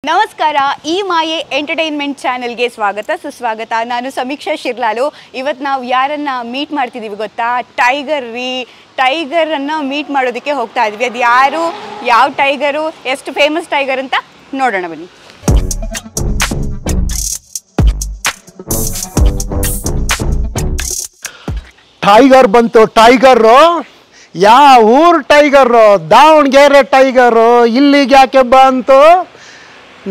ನಮಸ್ಕಾರ ಈ ಮಾಯೆ ಎಂಟರ್ಟೈನ್ಮೆಂಟ್ ಚಾನೆಲ್ಗೆ ಸ್ವಾಗತ ಸುಸ್ವಾಗತ. ನಾನು ಸಮೀಕ್ಷಾ ಶಿರ್ಲಾಲು. ಇವತ್ತು ನಾವು ಯಾರನ್ನ ಮೀಟ್ ಮಾಡ್ತಿದ್ದೀವಿ ಗೊತ್ತಾ? ಟೈಗರನ್ನು ಮೀಟ್ ಮಾಡೋದಕ್ಕೆ ಹೋಗ್ತಾ ಇದ್ವಿ. ಅದು ಯಾರು, ಯಾವ ಟೈಗರು, ಎಷ್ಟು ಫೇಮಸ್ ಟೈಗರ್ ಅಂತ ನೋಡೋಣ ಬನ್ನಿ. ಟೈಗರ್ ಬಂತು. ಟೈಗರು ಯಾವ ಊರು ಟೈಗರು? ದಾವಣಗೆರೆ ಟೈಗರು. ಇಲ್ಲಿಗೆ ಯಾಕೆ ಬಂತು?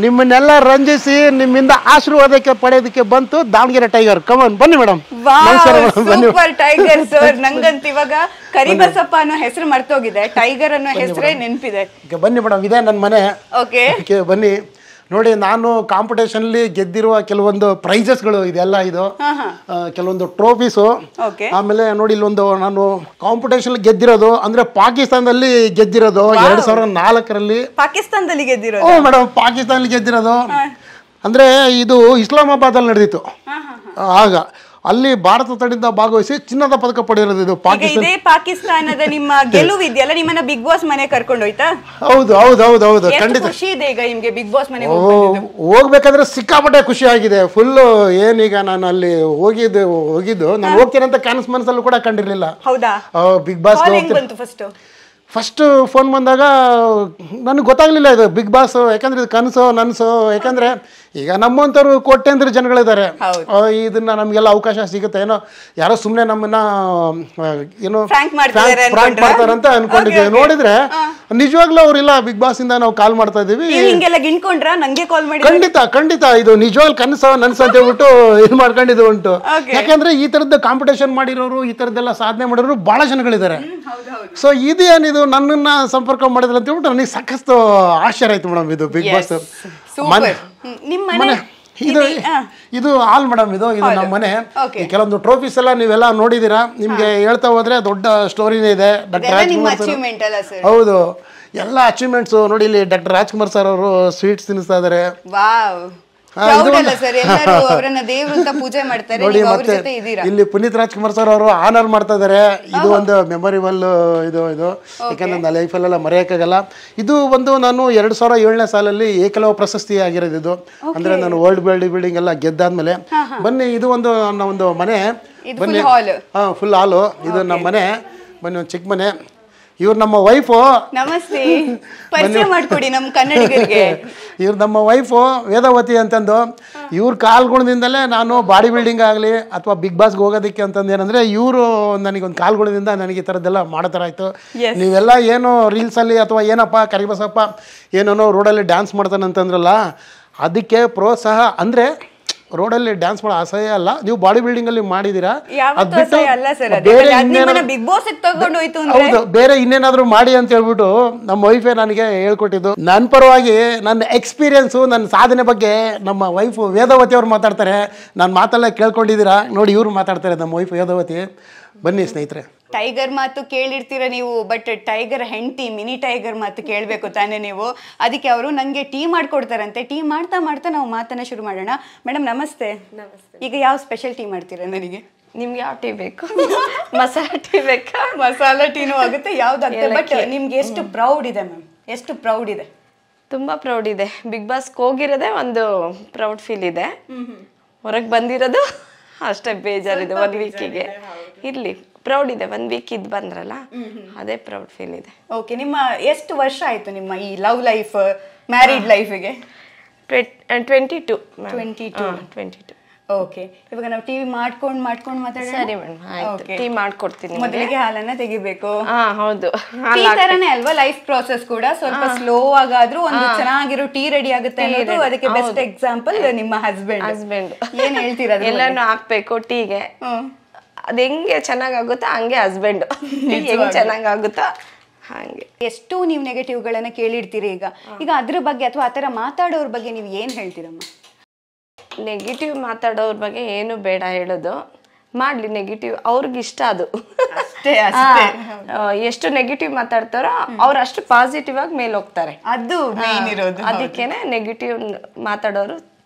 ನಿಮ್ಮನ್ನೆಲ್ಲ ರಂಜಿಸಿ ನಿಮ್ಮಿಂದ ಆಶೀರ್ವಾದಕ್ಕೆ ಪಡೆಯೋದಕ್ಕೆ ಬಂತು ದಾವಣಗೆರೆ ಟೈಗರ್. ಕಮನ್ ಬನ್ನಿ ಮೇಡಮ್. Super tiger sir. ನಂಗಂತ ಇವಾಗ ಕರಿಬಸಪ್ಪ ಅನ್ನೋ ಹೆಸರು ಮರ್ತೋಗಿದೆ, ಟೈಗರ್ ಅನ್ನೋ ಹೆಸರೇ ನೆನಪಿದೆ. ಬನ್ನಿ ಮೇಡಮ್, ಇದೇ ನನ್ನ ಮನೆ. ಓಕೆ ಬನ್ನಿ ನೋಡಿ, ನಾನು ಕಾಂಪಿಟೇಷನ್ಲಿ ಗೆದ್ದಿರುವ ಕೆಲವೊಂದು ಪ್ರೈಸಸ್ಗಳು ಇದೆಲ್ಲ, ಇದು ಕೆಲವೊಂದು ಟ್ರೋಫೀಸು. ಆಮೇಲೆ ನೋಡಿ, ಇಲ್ಲೊಂದು ನಾನು ಕಾಂಪಿಟೇಷನ್ ಗೆದ್ದಿರೋದು ಅಂದ್ರೆ ಪಾಕಿಸ್ತಾನದಲ್ಲಿ ಗೆದ್ದಿರೋದು 2004ರಲ್ಲಿ. ಪಾಕಿಸ್ತಾನದಲ್ಲಿ ಗೆದ್ದಿರೋದು? ಓ ಮೇಡಮ್, ಪಾಕಿಸ್ತಾನದಲ್ಲಿ ಗೆದ್ದಿರೋದು. ಅಂದ್ರೆ ಇದು ಇಸ್ಲಾಮಾಬಾದಲ್ಲಿ ನಡೆದಿತ್ತು. ಆಗ ಅಲ್ಲಿ ಭಾರತ ತಂಡದಿಂದ ಭಾಗವಹಿಸಿ ಚಿನ್ನದ ಪದಕ ಪಡೆದಿರೋದು. ಇದು ಪಾಕಿಸ್ತಾನದ ನಿಮ್ಮ ಗೆಲುವು ಇದೆಯಲ್ಲ, ನಿಮ್ಮನ್ನ ಬಿಗ್ ಬಾಸ್ ಮನೆ ಕರ್ಕೊಂಡು ಹೋಯ್ತಾ? ಹೌದು ಹೌದು ಹೌದು ಹೌದು, ಖಂಡಿತ ಖುಷಿ ಇದೆ ಈಗ ನಿಮ್ಗೆ ಬಿಗ್ ಬಾಸ್ ಮನೆ ಹೋಗ್ಬೇಕಾದ್ರೆ. ಸಿಕ್ಕಾಪಟ್ಟೆ ಖುಷಿ ಆಗಿದೆ ಫುಲ್. ಏನೀಗ ನಾನು ಅಲ್ಲಿ ಹೋಗಿದ್ದು ನಾನು ಹೋಗ್ತೀನಿ ಅಂತ ಕನಸು ಮನಸ್ಸಲ್ಲೂ ಕೂಡ ಕಂಡಿರ್ಲಿಲ್ಲ. ಹೌದಾ? ಬಿಗ್ ಬಾಸ್ ಫಸ್ಟ್ ಫೋನ್ ಬಂದಾಗ ನನಗೆ ಗೊತ್ತಾಗ್ಲಿಲ್ಲ ಇದು ಬಿಗ್ ಬಾಸ್. ಯಾಕಂದ್ರೆ ಇದು ಕನಸು ನನಸು. ಯಾಕಂದ್ರೆ ಈಗ ನಮ್ಮಂತವ್ರು ಕೋಟ್ಯಾಂತರ ಜನಗಳಿದ್ದಾರೆ. ಇದನ್ನ ನಮ್ಗೆಲ್ಲ ಅವಕಾಶ ಸಿಗುತ್ತೆ ಏನೋ, ಯಾರೋ ಸುಮ್ನೆ ನಮ್ಮನ್ನ ಏನೋ ಫ್ರಾಂಕ್ ಮಾಡ್ತಾರೆ ಅಂತ ಅನ್ಕೊಂಡಿದ್ದೀವಿ. ನೋಡಿದ್ರೆ ನಿಜವಾಗ್ಲೂ ಅವ್ರಿಲ್ಲ, ಬಿಗ್ ಬಾಸ್ ಇಂದ ನಾವು ಕಾಲ್ ಮಾಡ್ತಾ ಇದೀವಿ. ಖಂಡಿತ ಇದು ನಿಜವಾಗ್ಲೂ ಕನಸು ನನಸು ಅಂತ ಹೇಳ್ಬಿಟ್ಟು ಇದು ಮಾಡ್ಕೊಂಡಿದ್ದು ಉಂಟು. ಯಾಕಂದ್ರೆ ಈ ತರದ್ದು ಕಾಂಪಿಟೇಷನ್ ಮಾಡಿರೋರು, ಈ ತರದ್ದೆಲ್ಲ ಸಾಧನೆ ಮಾಡಿರೋರು ಬಹಳ ಜನಗಳಿದ್ದಾರೆ. ಸೊ ಇದೇನಿದು ನನ್ನನ್ನ ಸಂಪರ್ಕ ಮಾಡಿದ್ರೆ ಅಂತ ಹೇಳ್ಬಿಟ್ಟು ನನಗೆ ಸಾಕಷ್ಟು ಆಶ್ಚರ್ಯ ಆಯ್ತು ಮೇಡಮ್. ಇದು ಬಿಗ್ ಬಾಸ್ ಇದು ಹಾಲ್ ಮೇಡಮ್. ಇದು ನಮ್ಮ ಮನೆ. ಕೆಲವೊಂದು ಟ್ರೋಫೀಸ್ ಎಲ್ಲ ನೀವೆಲ್ಲ ನೋಡಿದೀರಾ. ನಿಮ್ಗೆ ಹೇಳ್ತಾ ಹೋದ್ರೆ ದೊಡ್ಡ ಸ್ಟೋರಿನೇ ಇದೆ. ಡಾಕ್ಟರ್ ರಾಜ್ಕುಮಾರ್ ಸರ್, ಹೌದು, ಎಲ್ಲ ಅಚೀವ್ಮೆಂಟ್ಸ್ ನೋಡಿ. ಇಲ್ಲಿ ಡಾಕ್ಟರ್ ರಾಜ್ಕುಮಾರ್ ಸರ್ ಅವರು ಸ್ವೀಟ್ಸ್ ತಿನ್ನಿಸ್ತಾ ಇದಾರೆ. ಇಲ್ಲಿ ಪುನೀತ್ ರಾಜ್ಕುಮಾರ್ ಸರ್ ಅವರು ಆನರ್ ಮಾಡ್ತಾ ಇದಾರೆ. ಇದು ಒಂದು ಮೆಮೊರಿಬಲ್ ಇದು. ಯಾಕಂದ್ರೆ ನನ್ನ ಲೈಫಲ್ಲೆಲ್ಲ ಮರೆಯಕ್ಕಾಗಲ್ಲ. ಇದು ಒಂದು ನಾನು 2007ನೇ ಸಾಲಲ್ಲಿ ಏಕಲವ್ಯ ಪ್ರಶಸ್ತಿ ಆಗಿರೋದು ಇದು. ಅಂದ್ರೆ ನಾನು ವರ್ಲ್ಡ್ ಬಿಲ್ಡಿಂಗ್ ಎಲ್ಲ ಗೆದ್ದಾದ್ಮೇಲೆ ಬನ್ನಿ, ಇದು ಒಂದು ನನ್ನ ಒಂದು ಮನೆ. ಬನ್ನಿ, ಫುಲ್ ಹಾಲು. ಇದು ನಮ್ಮ ಮನೆ. ಬನ್ನಿ, ಒಂದು ಚಿಕ್ಕ ಮನೆ. ಇವ್ರು ನಮ್ಮ ವೈಫು. ನಮಸ್ತೆ, ಪರಿಚಯ ಮಾಡ್ಕೊಡಿ ನಮ್ಮ ಕನ್ನಡಿಗರಿಗೆ. ಇವ್ರು ನಮ್ಮ ವೈಫು ವೇದಾವತಿ ಅಂತಂದು. ಇವ್ರ ಕಾಲ್ಗುಣದಿಂದಲೇ ನಾನು ಬಾಡಿ ಬಿಲ್ಡಿಂಗ್ ಆಗಲಿ ಅಥವಾ ಬಿಗ್ ಬಾಸ್ಗೆ ಹೋಗೋದಕ್ಕೆ ಅಂತಂದು ಏನಂದರೆ, ಇವರು ನನಗೊಂದು ಕಾಲ್ಗುಣದಿಂದ ನನಗೆ ಈ ಥರದ್ದೆಲ್ಲ ಮಾಡೋ ಥರ ಆಯಿತು. ನೀವೆಲ್ಲ ಏನು ರೀಲ್ಸಲ್ಲಿ ಅಥವಾ ಏನಪ್ಪ ಕರಿಬಸಪ್ಪ ಏನೇನೋ ರೋಡಲ್ಲಿ ಡ್ಯಾನ್ಸ್ ಮಾಡ್ತಾನೆ ಅಂತಂದ್ರಲ್ಲ, ಅದಕ್ಕೆ ಪ್ರೋತ್ಸಾಹ. ಅಂದರೆ ರೋಡಲ್ಲಿ ಡ್ಯಾನ್ಸ್ ಮಾಡೋ ಅಸಹ್ಯ ಅಲ್ಲ, ನೀವು ಬಾಡಿ ಬಿಲ್ಡಿಂಗ್ ಅಲ್ಲಿ ಮಾಡಿದೀರಾ. ಹೌದು, ಬೇರೆ ಇನ್ನೇನಾದ್ರೂ ಮಾಡಿ ಅಂತ ಹೇಳ್ಬಿಟ್ಟು ನಮ್ಮ ವೈಫೇ ನನಗೆ ಹೇಳ್ಕೊಟ್ಟಿದ್ದು. ನನ್ನ ಪರವಾಗಿ ನನ್ನ ಎಕ್ಸ್ಪೀರಿಯನ್ಸು, ನನ್ನ ಸಾಧನೆ ಬಗ್ಗೆ ನಮ್ಮ ವೈಫ್ ವೇದಾವತಿ ಅವ್ರು ಮಾತಾಡ್ತಾರೆ. ನಾನು ಮಾತೆಲ್ಲ ಕೇಳ್ಕೊಂಡಿದ್ದೀರಾ ನೋಡಿ, ಇವ್ರು ಮಾತಾಡ್ತಾರೆ, ನಮ್ಮ ವೈಫ್ ವೇದಾವತಿ. ಬನ್ನಿ ಸ್ನೇಹಿತರೆ. ಟೈಗರ್ ಮಾತು ಕೇಳಿರ್ತೀರ ನೀವು, ಬಟ್ ಟೈಗರ್ ಹೆಂಡತಿ ಮಿನಿ ಟೈಗರ್ ಮಾತು ಕೇಳಬೇಕು ತಾನೇ ನೀವು. ಅದಕ್ಕೆ ಅವರು ನನಗೆ ಟೀ ಮಾಡ್ಕೊಡ್ತಾರಂತೆ. ಟೀ ಮಾಡ್ತಾ ಮಾಡ್ತಾ ನಾವು ಮಾತನ್ನ ಶುರು ಮಾಡೋಣ. ಮೇಡಮ್ ನಮಸ್ತೆ. ಈಗ ಯಾವ ಸ್ಪೆಷಲ್ ಟೀ ಮಾಡ್ತೀರಾ ನನಗೆ? ನಿಮ್ಗೆ ಯಾವ ಟೀ ಬೇಕು? ಮಸಾಲಾ ಟೀ ಬೇಕಾ? ಮಸಾಲಾ ಟೀನೂ ಆಗುತ್ತೆ, ಯಾವ್ದಾಗುತ್ತೆ. ಬಟ್ ನಿಮ್ಗೆ ಎಷ್ಟು ಪ್ರೌಡ್ ಇದೆ ಮ್ಯಾಮ್? ಎಷ್ಟು ಪ್ರೌಡ್ ಇದೆ? ತುಂಬಾ ಪ್ರೌಡ್ ಇದೆ. ಬಿಗ್ ಬಾಸ್ಗೆ ಹೋಗಿರೋದೇ ಒಂದು ಪ್ರೌಡ್ ಫೀಲ್ ಇದೆ. ಹೊರಗೆ ಬಂದಿರೋದು ಅಷ್ಟೇ ಬೇಜಾರಿದೆ. 1 ವೀಕಿಗೆ ಇರ್ಲಿ, ಪ್ರೌಡ್ ಇದೆ. 1 ವೀಕ್ ಇದ್ದು ಬಂದ್ರಲ್ಲ, ಅದೇ ಪ್ರೌಡ್ ಫೀಲ್ ಇದೆ. ಓಕೆ, ನಿಮ್ಮ ಎಷ್ಟು ವರ್ಷ ಆಯ್ತು ನಿಮ್ಮ ಈ ಲವ್ ಲೈಫ್, ಮ್ಯಾರಿಡ್ ಲೈಫಿಗೆ? 22. ಓಕೆ, ಇವಾಗ ನಾವು ಟಿವಿ ಮಾಡ್ಕೊಂಡು ಮಾತಾಡೋಣ. ಸರಿ ಮೇಡಮ್, ಆಯ್ತು. ಟೀ ಮಾಡ್ಕೊಡ್ತೀನಿ. ಮೊದಲಿಗೆ ಹಾಲನ್ನ ತೆಗಿಬೇಕು. ಹೌದು, ಈ ತರನೇ ಅಲ್ವಾ ಲೈಫ್ ಪ್ರೋಸೆಸ್ ಕೂಡ. ಸ್ವಲ್ಪ ಸ್ಲೋ ಆಗಾದ್ರೂ ಒಂದು ಚೆನ್ನಾಗಿರೋ ಟೀ ರೆಡಿ ಆಗುತ್ತೆ ಅನ್ನೋದು ಅದಕ್ಕೆ ಬೆಸ್ಟ್ ಎಕ್ಸಾಂಪಲ್ ನಿಮ್ಮ ಹಸ್ಬೆಂಡ್. ಏನ್ ಹೇಳ್ತೀರಾ? ಎಲ್ಲಾನು ಹಾಕ್ಬೇಕು ಟೀಗೆ. ಅದ್ ಹೆಂಗೆ ಚೆನ್ನಾಗಾಗುತ್ತೋ ಹಂಗೆ ಹಸ್ಬೆಂಡ್ ಹೆಂಗ್ ಚೆನ್ನಾಗಾಗುತ್ತೋ ಹಾಗೆ. ಎಷ್ಟು ನೀವು ನೆಗೆಟಿವ್ಗಳನ್ನ ಕೇಳಿರ್ತೀರಿ ಈಗ ಅದ್ರ ಬಗ್ಗೆ ಅಥವಾ ಆತರ ಮಾತಾಡೋರ್ ಬಗ್ಗೆ ನೀವು ಏನ್ ಹೇಳ್ತೀರಮ್ಮ? ನೆಗೆಟಿವ್ ಮಾತಾಡೋರ ಬಗ್ಗೆ ಏನು ಬೇಡ ಹೇಳೋದು. ಮಾಡ್ಲಿ ನೆಗೆಟಿವ್, ಅವ್ರಿಗೆ ಇಷ್ಟ ಅದು. ಎಷ್ಟು ನೆಗೆಟಿವ್ ಮಾತಾಡ್ತಾರೋ ಅವ್ರು ಅಷ್ಟು ಪಾಸಿಟಿವ್ ಆಗಿ ಮೇಲೆ ಹೋಗ್ತಾರೆ. ಅದು ಅದಕ್ಕೇನೆ ನೆಗೆಟಿವ್ ಮಾತಾಡೋರು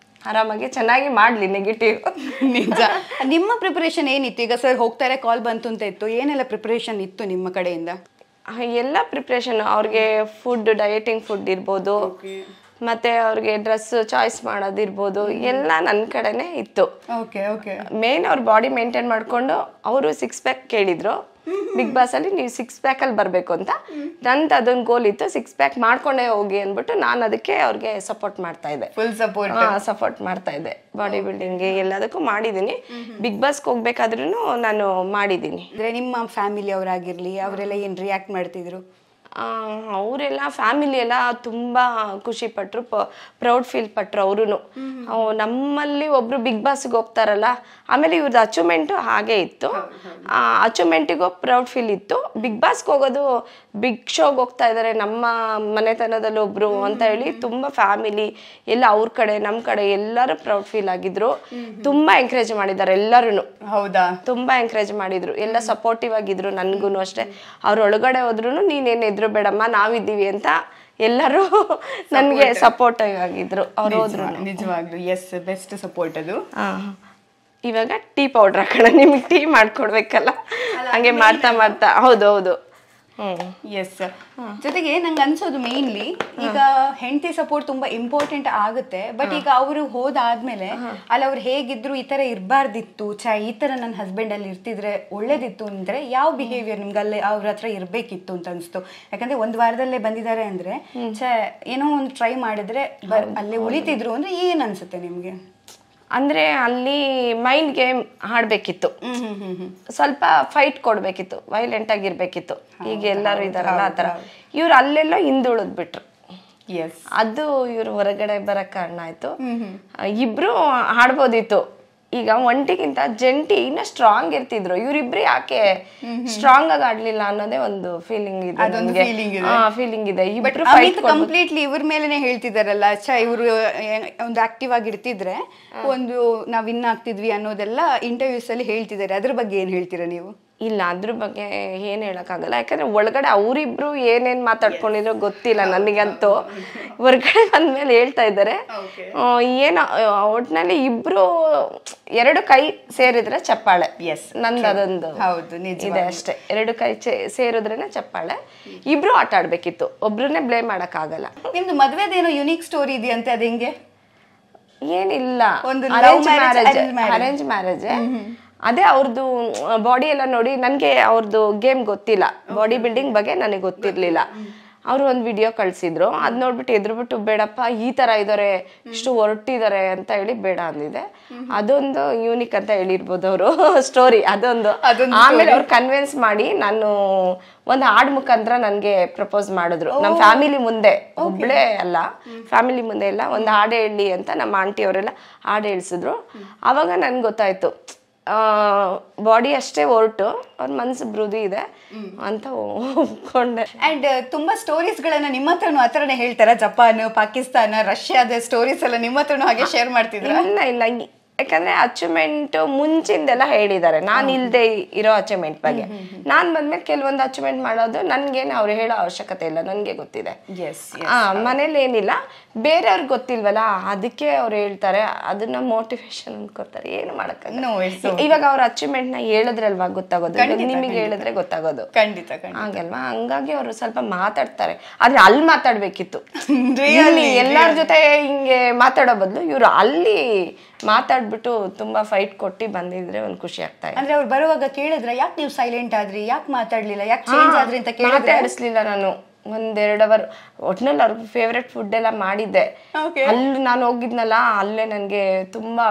ಆರಾಮಾಗಿ ಚೆನ್ನಾಗಿ ಮಾಡ್ಲಿ ನೆಗೆಟಿವ್. ನಿಜ. ನಿಮ್ಮ ಪ್ರಿಪರೇಷನ್ ಏನಿತ್ತು? ಈಗ ಸರ್ ಹೋಗ್ತಾರೆ, ಕಾಲ್ ಬಂತು ಅಂತ ಇತ್ತು, ಏನೆಲ್ಲ ಪ್ರಿಪರೇಷನ್ ಇತ್ತು ನಿಮ್ಮ ಕಡೆಯಿಂದ? ಎಲ್ಲ ಪ್ರಿಪ್ರೇಷನ್ ಅವ್ರಿಗೆ ಫುಡ್, ಡಯಟಿಂಗ್ ಫುಡ್ ಇರ್ಬೋದು, ಮತ್ತೆ ಅವ್ರಿಗೆ ಡ್ರೆಸ್ ಚಾಯ್ಸ್ ಮಾಡೋದಿರ್ಬೋದು ಎಲ್ಲ ನನ್ನ ಕಡೆನೇ ಇತ್ತು. ಮೇನ್ ಅವ್ರ ಬಾಡಿ ಮೇಂಟೈನ್ ಮಾಡ್ಕೊಂಡು ಅವರು 6 ಪ್ಯಾಕ್ ಕೇಳಿದ್ರು ಬಿಗ್ ಬಾಸ್ ಅಲ್ಲಿ, ನೀವು 6 ಪ್ಯಾಕ್ ಅಲ್ಲಿ ಬರ್ಬೇಕು ಅಂತ. ನಂದು ಅದೊಂದು ಗೋಲ್ ಇತ್ತು, 6 ಪ್ಯಾಕ್ ಮಾಡ್ಕೊಂಡೇ ಹೋಗಿ ಅಂದ್ಬಿಟ್ಟು ನಾನು ಅದಕ್ಕೆ ಅವ್ರಿಗೆ ಸಪೋರ್ಟ್ ಮಾಡ್ತಾ ಇದ್ದೆ, ಸಪೋರ್ಟ್ ಮಾಡ್ತಾ ಇದ್ದೆ. ಬಾಡಿ ಬಿಲ್ಡಿಂಗ್ ಎಲ್ಲದಕ್ಕೂ ಮಾಡಿದೀನಿ. ಬಿಗ್ ಬಾಸ್ಗೆ ಹೋಗ್ಬೇಕಾದ್ರೂ ನಾನು ಮಾಡಿದೀನಿ. ಅಂದ್ರೆ ನಿಮ್ಮ ಫ್ಯಾಮಿಲಿ ಅವರಾಗಿರ್ಲಿ ಅವರೆಲ್ಲ ಏನ್ ರಿಯಾಕ್ಟ್ ಮಾಡ್ತಿದ್ರು? ಅವರೆಲ್ಲ ಫ್ಯಾಮಿಲಿ ಎಲ್ಲ ತುಂಬ ಖುಷಿ ಪಟ್ರು, ಪ್ರೌಡ್ ಫೀಲ್ ಪಟ್ರು. ಅವರು ನಮ್ಮಲ್ಲಿ ಒಬ್ರು ಬಿಗ್ ಬಾಸ್ಗೆ ಹೋಗ್ತಾರಲ್ಲ, ಆಮೇಲೆ ಇವ್ರದ್ದು ಅಚೀವ್ಮೆಂಟು ಹಾಗೆ ಇತ್ತು. ಅಚೀವ್ಮೆಂಟಿಗೂ ಪ್ರೌಡ್ ಫೀಲ್ ಇತ್ತು. ಬಿಗ್ ಬಾಸ್ಗೆ ಹೋಗೋದು, ಬಿಗ್ ಶೋಗೆ ಹೋಗ್ತಾ ಇದ್ದಾರೆ ನಮ್ಮ ಮನೆತನದಲ್ಲಿ ಒಬ್ರು ಅಂತ ಹೇಳಿ ತುಂಬ ಫ್ಯಾಮಿಲಿ ಎಲ್ಲ ಅವ್ರ ಕಡೆ ನಮ್ಮ ಕಡೆ ಎಲ್ಲರೂ ಪ್ರೌಡ್ ಫೀಲ್ ಆಗಿದ್ರು. ತುಂಬಾ ಎಂಕರೇಜ್ ಮಾಡಿದ್ದಾರೆ ಎಲ್ಲರೂ. ಹೌದಾ? ತುಂಬಾ ಎಂಕರೇಜ್ ಮಾಡಿದ್ರು, ಎಲ್ಲ ಸಪೋರ್ಟಿವ್ ಆಗಿದ್ರು. ನನ್ಗೂ ಅಷ್ಟೇ, ಅವ್ರ ಒಳಗಡೆ ಹೋದ್ರು ನೀನೇನು ಎದ್ರು ಬೇಡಮ್ಮ ನಾವಿದ್ದೀವಿ ಅಂತ ಎಲ್ಲರೂ ನನ್ಗೆ ಸಪೋರ್ಟಿವ್ ಆಗಿದ್ರು. ಅವ್ರು ಹೋದ್ರು. ನಿಜವಾಗ್ಲು ಎಸ್, ಬೆಸ್ಟ್ ಸಪೋರ್ಟ್ ಅದು. ಇವಾಗ ಟೀ ಪೌಡರ್ ಹಾಕೋಣ, ನಿಮಗೆ ಟೀ ಮಾಡ್ಕೊಡ್ಬೇಕಲ್ಲ, ಹಂಗೆ ಮಾಡ್ತಾ ಮಾಡ್ತಾ. ಹೌದು. ಎಸ್. ಜೊತೆಗೆ ನಂಗೆ ಅನ್ಸೋದು ಮೇನ್ಲಿ ಈಗ ಹೆಂಡತಿ ಸಪೋರ್ಟ್ ತುಂಬಾ ಇಂಪಾರ್ಟೆಂಟ್ ಆಗುತ್ತೆ. ಬಟ್ ಈಗ ಅವರು ಹೋದಾದ್ಮೇಲೆ ಅಲ್ಲಿ ಅವ್ರು ಹೇಗಿದ್ರು ಈ ತರ ಇರಬಾರ್ದಿತ್ತು, ಈ ತರ ನನ್ನ ಹಸ್ಬೆಂಡ್ ಅಲ್ಲಿ ಇರ್ತಿದ್ರೆ ಒಳ್ಳೇದಿತ್ತು ಅಂದ್ರೆ ಯಾವ ಬಿಹೇವಿಯರ್ ನಿಮ್ಗೆ ಅಲ್ಲಿ ಅವ್ರ ಹತ್ರ ಇರ್ಬೇಕಿತ್ತು ಅಂತ ಅನ್ಸ್ತು? ಯಾಕಂದ್ರೆ 1 ವಾರದಲ್ಲೇ ಬಂದಿದ್ದಾರೆ ಅಂದ್ರೆ ಏನೋ ಒಂದು ಟ್ರೈ ಮಾಡಿದ್ರೆ ಅಲ್ಲೇ ಉಳಿತಿದ್ರು ಅಂದ್ರೆ ಏನ್ ಅನ್ಸುತ್ತೆ ನಿಮ್ಗೆ? ಅಂದ್ರೆ ಅಲ್ಲಿ ಮೈಂಡ್ ಗೇಮ್ ಆಡ್ಬೇಕಿತ್ತು, ಸ್ವಲ್ಪ ಫೈಟ್ ಕೊಡ್ಬೇಕಿತ್ತು, ವೈಲೆಂಟ್ ಆಗಿರ್ಬೇಕಿತ್ತು. ಈಗ ಎಲ್ಲರೂ ಇದಾರಲ್ಲ ಆತರ. ಇವ್ರು ಅಲ್ಲೆಲ್ಲೋ ಹಿಂದುಳಿದ್ ಬಿಟ್ರು. ಅದು ಇವ್ರು ಹೊರಗಡೆ ಬರಕ್ ಕಾರಣ ಆಯ್ತು. ಇಬ್ರು ಆಡ್ಬೋದಿತ್ತು. ಈಗ ಒಂಟಿಗಿಂತ ಜಂಟಿ ಇನ್ನ ಸ್ಟ್ರಾಂಗ್ ಇರ್ತಿದ್ರು. ಇವ್ರಿಬ್ರು ಯಾಕೆ ಸ್ಟ್ರಾಂಗ್ ಆಗಿ ಆಡ್ಲಿಲ್ಲ ಅನ್ನೋದೇ ಒಂದು ಫೀಲಿಂಗ್ ಇದೆ. ಫೀಲಿಂಗ್ ಇದೆ. ಇಬ್ರು ಕಂಪ್ಲೀಟ್ಲಿ ಇವ್ರ ಮೇಲೆನೆ ಹೇಳ್ತಿದಾರಲ್ಲ, ಇವ್ರು ಒಂದು ಆಕ್ಟಿವ್ ಆಗಿ ಇರ್ತಿದ್ರೆ ಒಂದು ನಾವ್ ವಿನ್ ಆಗ್ತಿದ್ವಿ ಅನ್ನೋದೆಲ್ಲ ಇಂಟರ್ವ್ಯೂಸ್ ಅಲ್ಲಿ ಹೇಳ್ತಿದ್ದಾರೆ. ಅದ್ರ ಬಗ್ಗೆ ಏನ್ ಹೇಳ್ತೀರಾ ನೀವು? ಇಲ್ಲ, ಅದ್ರ ಬಗ್ಗೆ ಏನ್ ಹೇಳಕ್ಕಾಗಲ್ಲ. ಯಾಕಂದ್ರೆ ಒಳಗಡೆ ಅವರಿಬ್ರು ಏನೇನ್ ಮಾತಾಡ್ಕೊಂಡಿದ್ರು ಗೊತ್ತಿಲ್ಲ ನನಗಂತೂ. ಹೊರಗಡೆ ಬಂದ್ಮೇಲೆ ಹೇಳ್ತಾ ಇದ್ದಾರೆ. ಏನೋ ಒಟ್ನಲ್ಲಿ ಇಬ್ರು 2 ಕೈ ಸೇರಿದ್ರೆ ಚಪ್ಪಾಳೆ. ನಂದು ಅದೊಂದು ಇದೆ ಅಷ್ಟೇ. 2 ಕೈ ಸೇರಿದ್ರೇನೆ ಚಪ್ಪಾಳೆ. ಇಬ್ರು ಆಟ ಆಡ್ಬೇಕಿತ್ತು, ಒಬ್ರನ್ನೇ ಬ್ಲೇಮ್ ಮಾಡಕ್ ಆಗಲ್ಲ. ನಿಮ್ದು ಮದ್ವೆದೇನೋ ಯುನೀಕ್ ಸ್ಟೋರಿ ಇದೆ ಅಂತ, ಅದ ಹೆಂಗೆ? ಏನಿಲ್ಲ, ಅರೇಂಜ್ ಮ್ಯಾರೇಜ್. ಅದೇ ಅವ್ರದ್ದು ಬಾಡಿ ಎಲ್ಲ ನೋಡಿ ನನಗೆ ಅವ್ರದ್ದು ಗೇಮ್ ಗೊತ್ತಿಲ್ಲ, ಬಾಡಿ ಬಿಲ್ಡಿಂಗ್ ಬಗ್ಗೆ ನನಗೆ ಗೊತ್ತಿರ್ಲಿಲ್ಲ. ಅವರು ಒಂದು ವಿಡಿಯೋ ಕಳ್ಸಿದ್ರು, ಅದ್ ನೋಡ್ಬಿಟ್ಟು ಎದ್ರುಬಿಟ್ಟು ಬೇಡಪ್ಪ ಈ ತರ ಇದಾರೆ, ಇಷ್ಟು ಹೊರಟಿದ್ದಾರೆ ಅಂತ ಹೇಳಿ ಬೇಡ ಅಂದಿದೆ. ಅದೊಂದು ಯೂನಿಕ್ ಅಂತ ಹೇಳಿರ್ಬೋದು ಅವರು ಸ್ಟೋರಿ ಅದೊಂದು. ಆಮೇಲೆ ಅವ್ರು ಕನ್ವಿನ್ಸ್ ಮಾಡಿ ನಾನು ಒಂದು ಹಾಡ್ ಮುಖಾಂತರ ನನ್ಗೆ ಪ್ರಪೋಸ್ ಮಾಡಿದ್ರು. ನಮ್ಮ ಫ್ಯಾಮಿಲಿ ಮುಂದೆ, ಒಬ್ಳೆ ಅಲ್ಲ ಫ್ಯಾಮಿಲಿ ಮುಂದೆ ಎಲ್ಲ ಒಂದು ಹಾಡು ಹೇಳಿ ಅಂತ ನಮ್ಮ ಆಂಟಿ ಅವರೆಲ್ಲ ಹಾಡು ಹೇಳಿಸಿದ್ರು. ಅವಾಗ ನನ್ಗೆ ಗೊತ್ತಾಯ್ತು ಬಾಡಿ ಅಷ್ಟೇ ಹೊರಟು ಅವ್ರ ಮನ್ಸು ಮೃದು ಇದೆ ಅಂತ ಒಪ್ಕೊಂಡೆ. ಅಂಡ್ ತುಂಬಾ ಸ್ಟೋರೀಸ್ ಗಳನ್ನ ನಿಮ್ಮ ಹತ್ರನು ಆ ಥರನೇ ಹೇಳ್ತಾರ? ಜಪಾನ್, ಪಾಕಿಸ್ತಾನ, ರಷ್ಯಾದ ಸ್ಟೋರೀಸ್ ಎಲ್ಲ ನಿಮ್ಮ ಹತ್ರನು ಹಾಗೆ ಶೇರ್ ಮಾಡ್ತಿದ್ರ? ಇಲ್ಲ, ಯಾಕಂದ್ರೆ ಅಚೀವ್ಮೆಂಟ್ ಮುಂಚಿಂದೆಲ್ಲ ಹೇಳಿದ್ದಾರೆ, ನಾನು ಇಲ್ದೆ ಇರೋ ಅಚೀವ್ಮೆಂಟ್ ಬಗ್ಗೆ. ನಾನ್ ಬಂದ್ಮೇಲೆ ಕೆಲವೊಂದು ಅಚೀವ್ಮೆಂಟ್ ಮಾಡೋದು ನನ್ಗೇನು ಅವ್ರು ಹೇಳೋ ಅವಶ್ಯಕತೆ ಇಲ್ಲ, ನನ್ಗೆ ಗೊತ್ತಿದೆ. ಮನೇಲಿ ಏನಿಲ್ಲ, ಬೇರೆಯವ್ರಿಗೆ ಗೊತ್ತಿಲ್ವಲ್ಲ, ಅದಕ್ಕೆ ಅವ್ರು ಹೇಳ್ತಾರೆ, ಅದನ್ನ ಮೋಟಿವೇಶನ್ ಅನ್ಕೋತಾರೆ. ಏನು ಮಾಡಕ್ಕ ಇವಾಗ ಅವ್ರ ಅಚೀವ್ಮೆಂಟ್ ನ ಹೇಳಿದ್ರಲ್ವಾ ಗೊತ್ತಾಗೋದು, ನಿಮಗೆ ಹೇಳಿದ್ರೆ ಗೊತ್ತಾಗೋದು. ಖಂಡಿತ ಹಾಗಲ್ವಾ? ಹಂಗಾಗಿ ಅವ್ರು ಸ್ವಲ್ಪ ಮಾತಾಡ್ತಾರೆ. ಆದ್ರೆ ಅಲ್ಲಿ ಮಾತಾಡ್ಬೇಕಿತ್ತು. ಎಲ್ಲಾರ ಜೊತೆ ಹಿಂಗೆ ಮಾತಾಡೋ ಬದಲು ಇವ್ರು ಅಲ್ಲಿ ಮಾತಾಡ್ಬಿಟ್ಟು ತುಂಬಾ ಫೈಟ್ ಕೊಟ್ಟಿ ಬಂದಿದ್ರೆ ಒಂದ್ ಖುಷಿ ಆಗ್ತಾ ಇದೆ. ಅಂದ್ರೆ ಅವ್ರು ಬರುವಾಗ ಕೇಳಿದ್ರ ಯಾಕೆ ನೀವು ಸೈಲೆಂಟ್ ಆದ್ರಿ, ಯಾಕೆ ಮಾತಾಡ್ಲಿಲ್ಲ, ಯಾಕೆ ಚೇಂಜ್ ಆದ್ರಿ ಅಂತ ಮಾತಾಡಿಸ್ಲಿಲ್ಲ. ನಾನು 1-2 ಅವರ್ ಒಟ್ನಲ್ಲಿ ಅವ್ರಿಗೆ ಫೇವ್ರೆಟ್ ಫುಡ್ ಎಲ್ಲ ಮಾಡಿದ್ದೆ. ಅಲ್ಲಿ ನಾನು ಹೋಗಿದ್ನಲ್ಲ, ಅಲ್ಲೇ ನನ್ಗೆ ತುಂಬಾ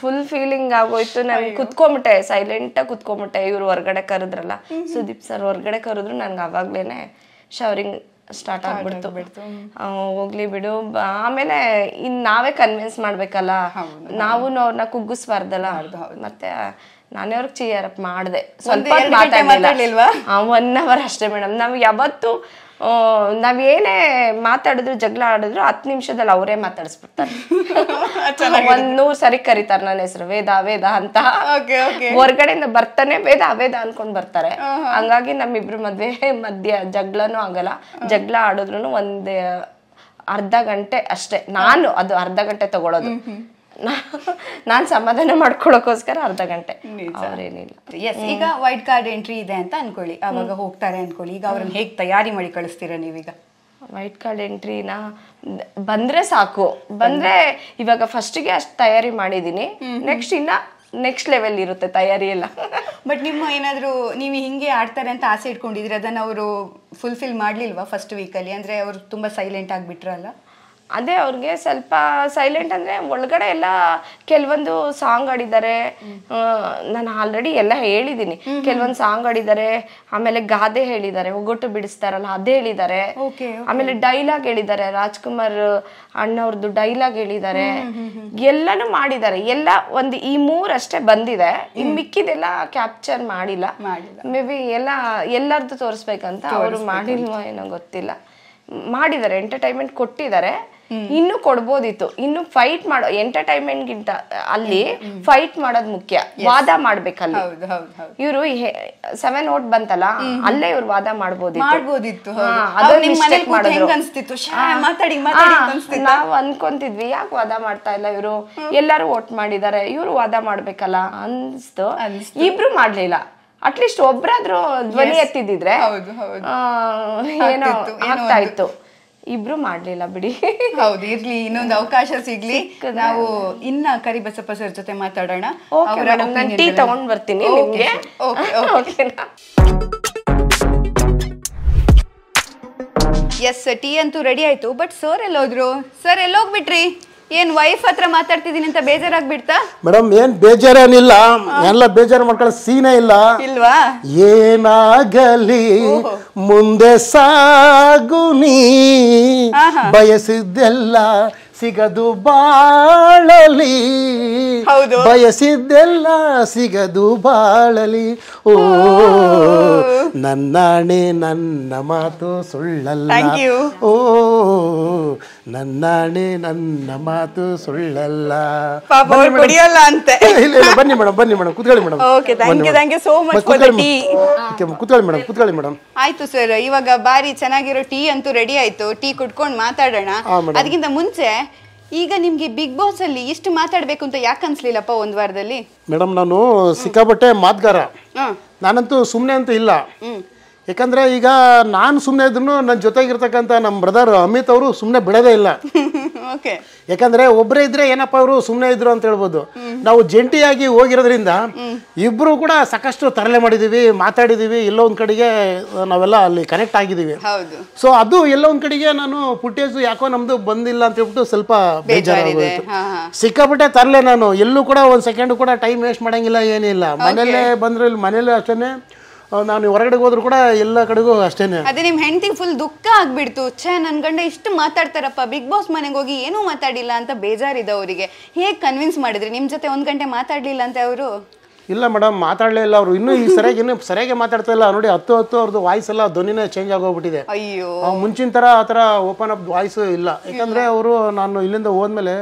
ಫುಲ್ ಫೀಲಿಂಗ್ ಆಗೋಯ್ತು. ನಾನು ಕುತ್ಕೊಂಬಿಟ್ಟೆ, ಸೈಲೆಂಟ್ ಆಗಿ ಕುತ್ಕೊಂಬಿಟ್ಟೆ. ಇವ್ರು ಹೊರ್ಗಡೆ ಕರೆದ್ರಲ್ಲ, ಸುದೀಪ್ ಸರ್ ಹೊರ್ಗಡೆ ಕರೆದ್ರು, ನನ್ಗೆ ಅವಾಗ್ಲೇನೆ ಶವರಿಂಗ್ ಸ್ಟಾರ್ಟ್ ಆಗ್ಬಿಡ್ತು. ಹೋಗ್ಲಿ ಬಿಡು. ಆಮೇಲೆ ಇನ್ ನಾವೇ ಕನ್ವಿನ್ಸ್ ಮಾಡ್ಬೇಕಲ್ಲ, ನಾವು ಅವ್ರನ್ನ ಕುಗ್ಗಿಸ್ಬಾರ್ದಲ್ಲ. ಮತ್ತೆ ನಾನೇ ಅವ್ರಿಗೆ ಚೀಯರಪ್ ಮಾಡಿದೆ. ಸ್ವಲ್ಪ ಮಾತಾಡ್ಲಿಲ್ಲ, 1 hour ಅಷ್ಟೇ ಮೇಡಮ್. ನಾವ್ ಯಾವತ್ತು ನಾವೇನೇ ಮಾತಾಡಿದ್ರು, ಜಗಳ ಆಡಿದ್ರು 10 ನಿಮಿಷದಲ್ಲಿ ಅವರೇ ಮಾತಾಡಿಸ್ಬಿಡ್ತಾರೆ. 100 ಸರಿ ಕರೀತಾರೆ ನನ್ನ ಹೆಸರು ವೇದ ವೇದ ಅಂತ. ಹೊರಗಡೆಯಿಂದ ಬರ್ತಾನೆ ವೇದ ವೇದ ಅನ್ಕೊಂಡ್ ಬರ್ತಾರೆ. ಹಂಗಾಗಿ ನಮ್ಮಿಬ್ರು ಮಧ್ಯ ಜಗಳನೂ ಆಗಲ್ಲ. ಜಗಳ ಆಡಿದ್ರು ಒಂದ್ ಅರ್ಧ ಗಂಟೆ ಅಷ್ಟೇ. ನಾನು ಅದು ಅರ್ಧ ಗಂಟೆ ತಗೊಳ್ಳೋದು, ನಾನ್ ಸಮಾಧಾನ ಮಾಡ್ಕೊಳಕೋಸ್ಕರ ಅರ್ಧ ಗಂಟೆ. ಅವ್ರೇನಿಲ್ಲ. ಈಗ ವೈಲ್ಡ್ ಕಾರ್ಡ್ ಎಂಟ್ರಿ ಇದೆ ಅಂತ ಅನ್ಕೊಳ್ಳಿ, ಅವಾಗ ಹೋಗ್ತಾರೆ ಅನ್ಕೊಳ್ಳಿ. ಈಗ ಅವ್ರನ್ನ ಹೇಗ್ ತಯಾರಿ ಮಾಡಿ ಕಳಿಸ್ತೀರಾ ನೀವೀಗ? ವೈಟ್ ಕಾರ್ಡ್ ಎಂಟ್ರಿನ ಬಂದ್ರೆ ಸಾಕು. ಬಂದ್ರೆ ಇವಾಗ ಫಸ್ಟಿಗೆ ಅಷ್ಟು ತಯಾರಿ ಮಾಡಿದೀನಿ. ನೆಕ್ಸ್ಟ್ ಲೆವೆಲ್ ಇರುತ್ತೆ ತಯಾರಿ ಎಲ್ಲ. ಬಟ್ ನಿಮ್ಮ ಏನಾದರೂ ನೀವು ಹಿಂಗೆ ಆಡ್ತಾರೆ ಅಂತ ಆಸೆ ಇಟ್ಕೊಂಡಿದ್ರಿ, ಅದನ್ನು ಅವರು ಫುಲ್ಫಿಲ್ ಮಾಡಲಿಲ್ವಾ ಫಸ್ಟ್ ವೀಕಲ್ಲಿ? ಅಂದರೆ ಅವರು ತುಂಬ ಸೈಲೆಂಟ್ ಆಗಿಬಿಟ್ರಲ್ಲ? ಅದೇ ಅವ್ರಿಗೆ ಸ್ವಲ್ಪ ಸೈಲೆಂಟ್ ಅಂದರೆ ಒಳಗಡೆ ಎಲ್ಲ ಕೆಲವೊಂದು ಸಾಂಗ್ ಆಡಿದ್ದಾರೆ. ನಾನು ಆಲ್ರೆಡಿ ಎಲ್ಲ ಹೇಳಿದ್ದೀನಿ. ಕೆಲವೊಂದು ಸಾಂಗ್ ಆಡಿದ್ದಾರೆ, ಆಮೇಲೆ ಗಾದೆ ಹೇಳಿದ್ದಾರೆ, ಒಗ್ಗಟ್ಟು ಬಿಡಿಸ್ತಾರಲ್ಲ ಅದೇ ಹೇಳಿದ್ದಾರೆ. ಆಮೇಲೆ ಡೈಲಾಗ್ ಹೇಳಿದ್ದಾರೆ, ರಾಜ್ಕುಮಾರ್ ಅಣ್ಣವ್ರದ್ದು ಡೈಲಾಗ್ ಹೇಳಿದ್ದಾರೆ. ಎಲ್ಲಾನು ಮಾಡಿದ್ದಾರೆ. ಎಲ್ಲ ಒಂದು ಈ 3 ಅಷ್ಟೇ ಬಂದಿದೆ. ಇನ್ ಮಿಕ್ಕಿದೆಲ್ಲ ಕ್ಯಾಪ್ಚರ್ ಮಾಡಿಲ್ಲ. ಮೇ ಬಿ ಎಲ್ಲರದ್ದು ತೋರಿಸ್ಬೇಕಂತ ಅವರು ಮಾಡಿಲ್ವೋ ಏನೋ ಗೊತ್ತಿಲ್ಲ. ಮಾಡಿದ್ದಾರೆ, ಎಂಟರ್ಟೈನ್ಮೆಂಟ್ ಕೊಟ್ಟಿದ್ದಾರೆ. ಇನ್ನು ಕೊಡ್ಬೋದಿತ್ತು. ಇನ್ನು ಫೈಟ್ ಮಾಡೋ ಎಂಟರ್ಟೈನ್ಮೆಂಟ್ಗಿಂತ ಅಲ್ಲಿ ಫೈಟ್ ಮಾಡೋದು ಮುಖ್ಯ. ವಾದ ಮಾಡ್ಬೇಕಲ್ಲಿ. ಇವರು 7 ಓಟ್ ಬಂತಲ್ಲ, ಅಲ್ಲೇ ಇವ್ರು ವಾದ ಮಾಡ್ಬೋದಿತ್ತು. ನಾವು ಅನ್ಕೊಂತಿದ್ವಿ ಯಾಕೆ ವಾದ ಮಾಡ್ತಾ ಇಲ್ಲ ಇವರು, ಎಲ್ಲಾರು ಓಟ್ ಮಾಡಿದ್ದಾರೆ, ಇವ್ರು ವಾದ ಮಾಡ್ಬೇಕಲ್ಲ ಅನ್ಸ್ತು. ಇಬ್ರು ಮಾಡ್ಲಿಲ್ಲ. ಅಟ್ಲೀಸ್ಟ್ ಒಬ್ರಾದ್ರೂ ಧ್ವನಿ ಎತ್ತಿದ್ರೆ ಏನೋ ಆಗ್ತಾ ಇತ್ತು. ಇಬ್ರು ಮಾಡ್ಲಿಲ್ಲ ಬಿಡಿ. ಹೌದು, ಇರ್ಲಿ, ಇನ್ನೊಂದು ಅವಕಾಶ ಸಿಗ್ಲಿ. ನಾವು ಇನ್ನ ಕರಿಬಸಪ್ಪ ಸರ್ ಜೊತೆ ಮಾತಾಡೋಣ. ನಾನು ಟೀ ತಗೊಂಡ್ ಬರ್ತೀನಿ ನಿಮ್ಗೆ. ಎಸ್, ಟೀ ಅಂತೂ ರೆಡಿ ಆಯ್ತು. ಬಟ್ ಸರ್ ಎಲ್ಲೋದ್ರು? ಸರ್ ಎಲ್ಲೋಗ್ಬಿಟ್ರಿ? ಏನ್ ವೈಫ್ ಹತ್ರ ಮಾತಾಡ್ತಿದೀನಿ ಅಂತ ಬೇಜಾರಾಗ್ಬಿಡ್ತಾ? ಮೇಡಮ್ ಏನ್ ಬೇಜಾರೇನಿಲ್ಲ, ಎಲ್ಲ ಬೇಜಾರು ಮಾಡ್ಕೊಳ್ಳೋ ಸೀನೇ ಇಲ್ಲ. ಇಲ್ವಾ? ಏನಾಗಲಿ ಮುಂದೆ ಸಾಗುನಿ, ಬಯಸಿದ್ದೆಲ್ಲ ಸಿಗದು ಬಾಳಲಿ, ಬಯಸಿದ್ದೆಲ್ಲ ಸಿಗದು ಬಾಳಲಿ. ಓ ನನ್ನಾಣೆ ನನ್ನ ಮಾತು ಸುಳ್ಳಲ್ಲ, ಓ ನನ್ನಾಣೆ ನನ್ನ ಮಾತು ಸುಳ್ಳಲ್ಲ. ಬನ್ನಿ ಮೇಡಮ್ ಕುತ್ಕೊಳ್ಳಿ ಮೇಡಮ್. ಕುತ್ಕೊಳ್ಳಿ ಮೇಡಮ್. ಆಯ್ತು ಸರ್, ಇವಾಗ ಬಾರಿ ಚೆನ್ನಾಗಿರೋ ಟೀ ಅಂತೂ ರೆಡಿ ಆಯ್ತು. ಟೀ ಕುಡ್ಕೊಂಡು ಮಾತಾಡೋಣ. ಅದಕ್ಕಿಂತ ಮುಂಚೆ ಈಗ ನಿಮ್ಗೆ ಬಿಗ್ ಬಾಸ್ ಅಲ್ಲಿ ಇಷ್ಟು ಮಾತಾಡ್ಬೇಕು ಅಂತ ಯಾಕೆ ಅನ್ಸ್ಲಿಲ್ಲಪ್ಪ ಒಂದ್ ವಾರದಲ್ಲಿ? ಮೇಡಮ್ ನಾನು ಸಿಕ್ಕಾಪಟ್ಟೆ ಮಾತುಗಾರ. ನಾನಂತೂ ಸುಮ್ಮನೆ ಅಂತೂ ಇಲ್ಲ. ಯಾಕಂದ್ರೆ ಈಗ ನಾನು ಸುಮ್ಮನೆ ಇದ್ರು ನನ್ನ ಜೊತೆಗಿರ್ತಕ್ಕಂಥ ನಮ್ಮ ಬ್ರದರ್ ಅಮಿತ್ ಅವರು ಸುಮ್ಮನೆ ಬಿಡೋದೇ ಇಲ್ಲ. ಯಾಕಂದ್ರೆ ಒಬ್ಬರೇ ಇದ್ರೆ ಏನಪ್ಪ ಅವರು ಸುಮ್ಮನೆ ಇದ್ರು ಅಂತ ಹೇಳ್ಬೋದು. ನಾವು ಜಂಟಿಯಾಗಿ ಹೋಗಿರೋದ್ರಿಂದ ಇಬ್ರು ಕೂಡ ಸಾಕಷ್ಟು ತರಲೆ ಮಾಡಿದೀವಿ, ಮಾತಾಡಿದೀವಿ, ಎಲ್ಲೋ ಒಂದ್ ಕಡೆಗೆ ನಾವೆಲ್ಲ ಅಲ್ಲಿ ಕನೆಕ್ಟ್ ಆಗಿದೀವಿ. ಸೊ ಅದು ಎಲ್ಲೋ ಒಂದ್ ಕಡೆಗೆ ನಾನು ಫುಟೇಜ್ ಯಾಕೋ ನಮ್ದು ಬಂದಿಲ್ಲ ಅಂತ ಹೇಳ್ಬಿಟ್ಟು ಸ್ವಲ್ಪ ಬೇಜಾರಾಗೋಯ್ತು. ಸಿಕ್ಕಾಪಟ್ಟೆ ತರಲೆ. ನಾನು ಎಲ್ಲೂ ಕೂಡ ಒಂದ್ ಸೆಕೆಂಡ್ ಕೂಡ ಟೈಮ್ ವೇಸ್ಟ್ ಮಾಡಂಗಿಲ್ಲ, ಏನಿಲ್ಲ. ಮನೇಲೆ ಬಂದ್ರೆ ಮನೇಲೆ ಅಷ್ಟೇನೆ, ನಾನು ಹೊರಗಡೆ ಹೋದ್ರು ಕೂಡ ಎಲ್ಲ ಕಡೆಗೂ ಅಷ್ಟೇನೆ. ಅದೇ ನಿಮ್ ಹೆಂಡತಿ ಫುಲ್ ದುಃಖ ಆಗ್ಬಿಡ್ತು. ನನ್ ಗಂಡ ಇಷ್ಟು ಮಾತಾಡ್ತಾರಪ್ಪ, ಬಿಗ್ ಬಾಸ್ ಮನೆಗೆ ಹೋಗಿ ಏನೂ ಮಾತಾಡಿಲ್ಲ ಅಂತ ಬೇಜಾರಿದೆ ಅವರಿಗೆ. ಹೇಗ್ ಕನ್ವಿನ್ಸ್ ಮಾಡಿದ್ರಿ? ನಿಮ್ ಜೊತೆ 1 ಗಂಟೆ ಮಾತಾಡ್ಲಿಲ್ಲ ಅಂತ ಅವರು? ಇಲ್ಲ ಮೇಡಮ್, ಮಾತಾಡಲೇ ಇಲ್ಲ ಅವರು. ಇನ್ನೂ ಈಗ ಸರಿಯಾಗಿ ಮಾತಾಡ್ತಾ ಇಲ್ಲ ನೋಡಿ. 10 ಅವ್ರದ್ದು ವಾಯ್ಸ್ ಎಲ್ಲ ಧ್ವನಿನೇ ಚೇಂಜ್ ಆಗೋಗ್ಬಿಟ್ಟಿದೆ. ಅಯ್ಯೋ, ಮುಂಚಿನ ಥರ ಆ ಥರ ಓಪನ್ ಅಪ್ ವಾಯ್ಸ್ ಇಲ್ಲ. ಯಾಕಂದರೆ ಅವರು ನಾನು ಇಲ್ಲಿಂದ ಹೋದ್ಮೇಲೆ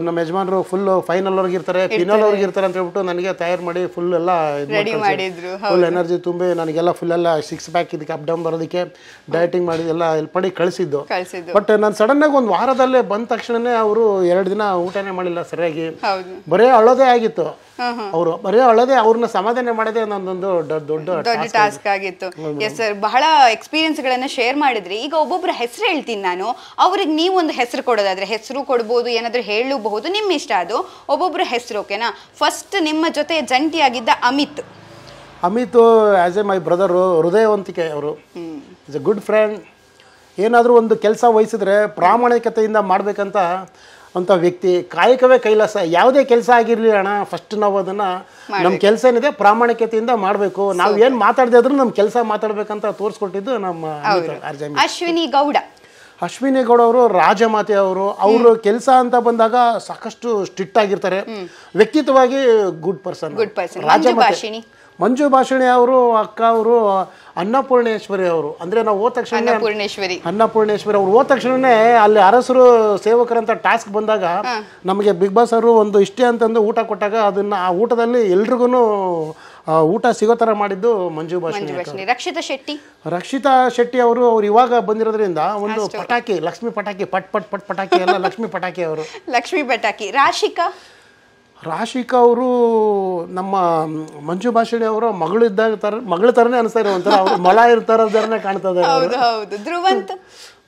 ನಮ್ಮ ಯಜಮಾನರು ಫುಲ್ ಫೈನಲ್ ಅವ್ರಿಗೆ ಇರ್ತಾರೆ, ಫಿನಲ್ ಅವ್ರಿಗೆ ಇರ್ತಾರೆ ಅಂತ ಹೇಳ್ಬಿಟ್ಟು ನನಗೆ ತಯಾರು ಮಾಡಿ ಫುಲ್ ಎಲ್ಲ ಫುಲ್ ಎನರ್ಜಿ ತುಂಬಿ ನನಗೆಲ್ಲ ಫುಲ್ ಎಲ್ಲ 6 ಪ್ಯಾಕ್ ಇದಕ್ಕೆ ಅಪ್ ಡೌನ್ ಬರೋದಕ್ಕೆ ಡಯಟಿಂಗ್ ಮಾಡಿ ಎಲ್ಲ ಹೆಲ್ಪ್ ಮಾಡಿ ಕಳಿಸಿದ್ದು. ಬಟ್ ನಾನು ಸಡನ್ ಆಗಿ ಒಂದು ವಾರದಲ್ಲೇ ಬಂದ ತಕ್ಷಣನೇ ಅವರು 2 ದಿನ ಊಟನೇ ಮಾಡಿಲ್ಲ ಸರಿಯಾಗಿ. ಬರೀ ಅಳೋದೇ ಆಗಿತ್ತು. ಅವರು ಬರೀ ಅಳೋದೇ, ಅವ್ರನ್ನ ಸಮಾಧಾನ ಮಾಡೋದೇ ನನ್ನೊಂದು ದೊಡ್ಡ ಟಾಸ್ಕ್ ಆಗಿತ್ತು. ಎಸ್ ಸರ್, ಬಹಳ ಎಕ್ಸ್ಪೀರಿಯನ್ಸ್ ಗಳನ್ನ ಶೇರ್ ಮಾಡಿದ್ರಿ. ಈಗ ಒಬ್ಬೊಬ್ಬರ ಹೆಸರು ಹೇಳ್ತೀನಿ ನಾನು. ಅವ್ರಿಗೆ ನೀವು ಒಂದು ಹೆಸರು ಕೊಡೋದಾದ್ರೆ ಹೆಸರು ಕೊಡ್ಬೋದು, ಏನಾದ್ರೂ ಹೇಳಬಹುದು, ನಿಮ್ಮ ಇಷ್ಟ. ಅದು ಒಬ್ಬೊಬ್ಬರ ಹೆಸರು, ಓಕೆನಾ? ಫಸ್ಟ್ ನಿಮ್ಮ ಜೊತೆ ಜಂಟಿಯಾಗಿದ್ದ Amit. As a my brother, ಹೃದಯವಂತಿಕೆ. ಅವರು ಇಸ್ ಎ ಗುಡ್ ಫ್ರೆಂಡ್. ಏನಾದರೂ ಒಂದು ಕೆಲಸ ವಹಿಸಿದ್ರೆ ಪ್ರಾಮಾಣಿಕತೆಯಿಂದ ಮಾಡಬೇಕಂತ ಅಂತ ವ್ಯಕ್ತಿ. ಕಾಯಕವೇ ಕೈಲಾಸ. ಯಾವುದೇ ಕೆಲಸ ಆಗಿರಲಿ ಅಣ್ಣ, ಫಸ್ಟ್ ನಾವು ಅದನ್ನು ನಮ್ಮ ಕೆಲಸ ಏನಿದೆ ಪ್ರಾಮಾಣಿಕತೆಯಿಂದ ಮಾಡಬೇಕು. ನಾವು ಏನು ಮಾತಾಡದೇ ಇದ್ರೂ ನಮ್ಮ ಕೆಲಸ ಮಾತಾಡ್ಬೇಕಂತ ತೋರಿಸ್ಕೊಟ್ಟಿದ್ದು ನಮ್ಮ ಅಶ್ವಿನಿ ಗೌಡ. ಅವರು ರಾಜಮಾತೆ. ಅವರು ಕೆಲಸ ಅಂತ ಬಂದಾಗ ಸಾಕಷ್ಟು ಸ್ಟ್ರಿಕ್ಟ್ ಆಗಿರ್ತಾರೆ. ವ್ಯಕ್ತಿತ್ವವಾಗಿ ಗುಡ್ ಪರ್ಸನ್. ರಾಜಮಾತೆ ಮಂಜು ಭಾಷಿಣಿ ಅವರು, ಅಕ್ಕ ಅವರು ಅನ್ನಪೂರ್ಣೇಶ್ವರಿ ಅವರು. ಅಂದ್ರೆ ನಾವು ಹೋದ ತಕ್ಷಣ ಅನ್ನಪೂರ್ಣೇಶ್ವರಿ ಅವ್ರು ಹೋದ ತಕ್ಷಣನೇ ಅಲ್ಲಿ ಅರಸರು ಸೇವಕರಂತ ಟಾಸ್ಕ್ ಬಂದಾಗ ನಮಗೆ ಬಿಗ್ ಬಾಸ್ ಅವರು ಒಂದು ಇಷ್ಟೇ ಅಂತಂದು ಊಟ ಕೊಟ್ಟಾಗ ಅದನ್ನ ಆ ಊಟದಲ್ಲಿ ಎಲ್ರಿಗೂ ಊಟ ಸಿಗೋ ತರ ಮಾಡಿದ್ದು ಮಂಜು ಭಾಷಿಣಿ. ರಕ್ಷಿತಾ ಶೆಟ್ಟಿ ಅವರು ಇವಾಗ ಬಂದಿರೋದ್ರಿಂದ ಒಂದು ಪಟಾಕಿ, ಲಕ್ಷ್ಮಿ ಪಟಾಕಿ, ಪಟ್ ಪಟ್ ಪಟ್ ಪಟಾಕಿ ಎಲ್ಲ ಲಕ್ಷ್ಮಿ ಪಟಾಕಿ ಅವರು. ಲಕ್ಷ್ಮಿ ಪಟಾಕಿ. ರಾಶಿಕಾ ಅವರು ನಮ್ಮ ಮಂಜು ಭಾಷಿಣಿ ಅವರ ಮಗಳ ಥರನೇ ಅನಿಸ್ತಾ ಇರೋ ಒಂಥರ ಅವ್ರು ಮೊಲ ಇರ್ತಾರ ಥರನೇ ಕಾಣ್ತಾ ಇದ್ದಾರೆ. ಹೌದು ಹೌದು.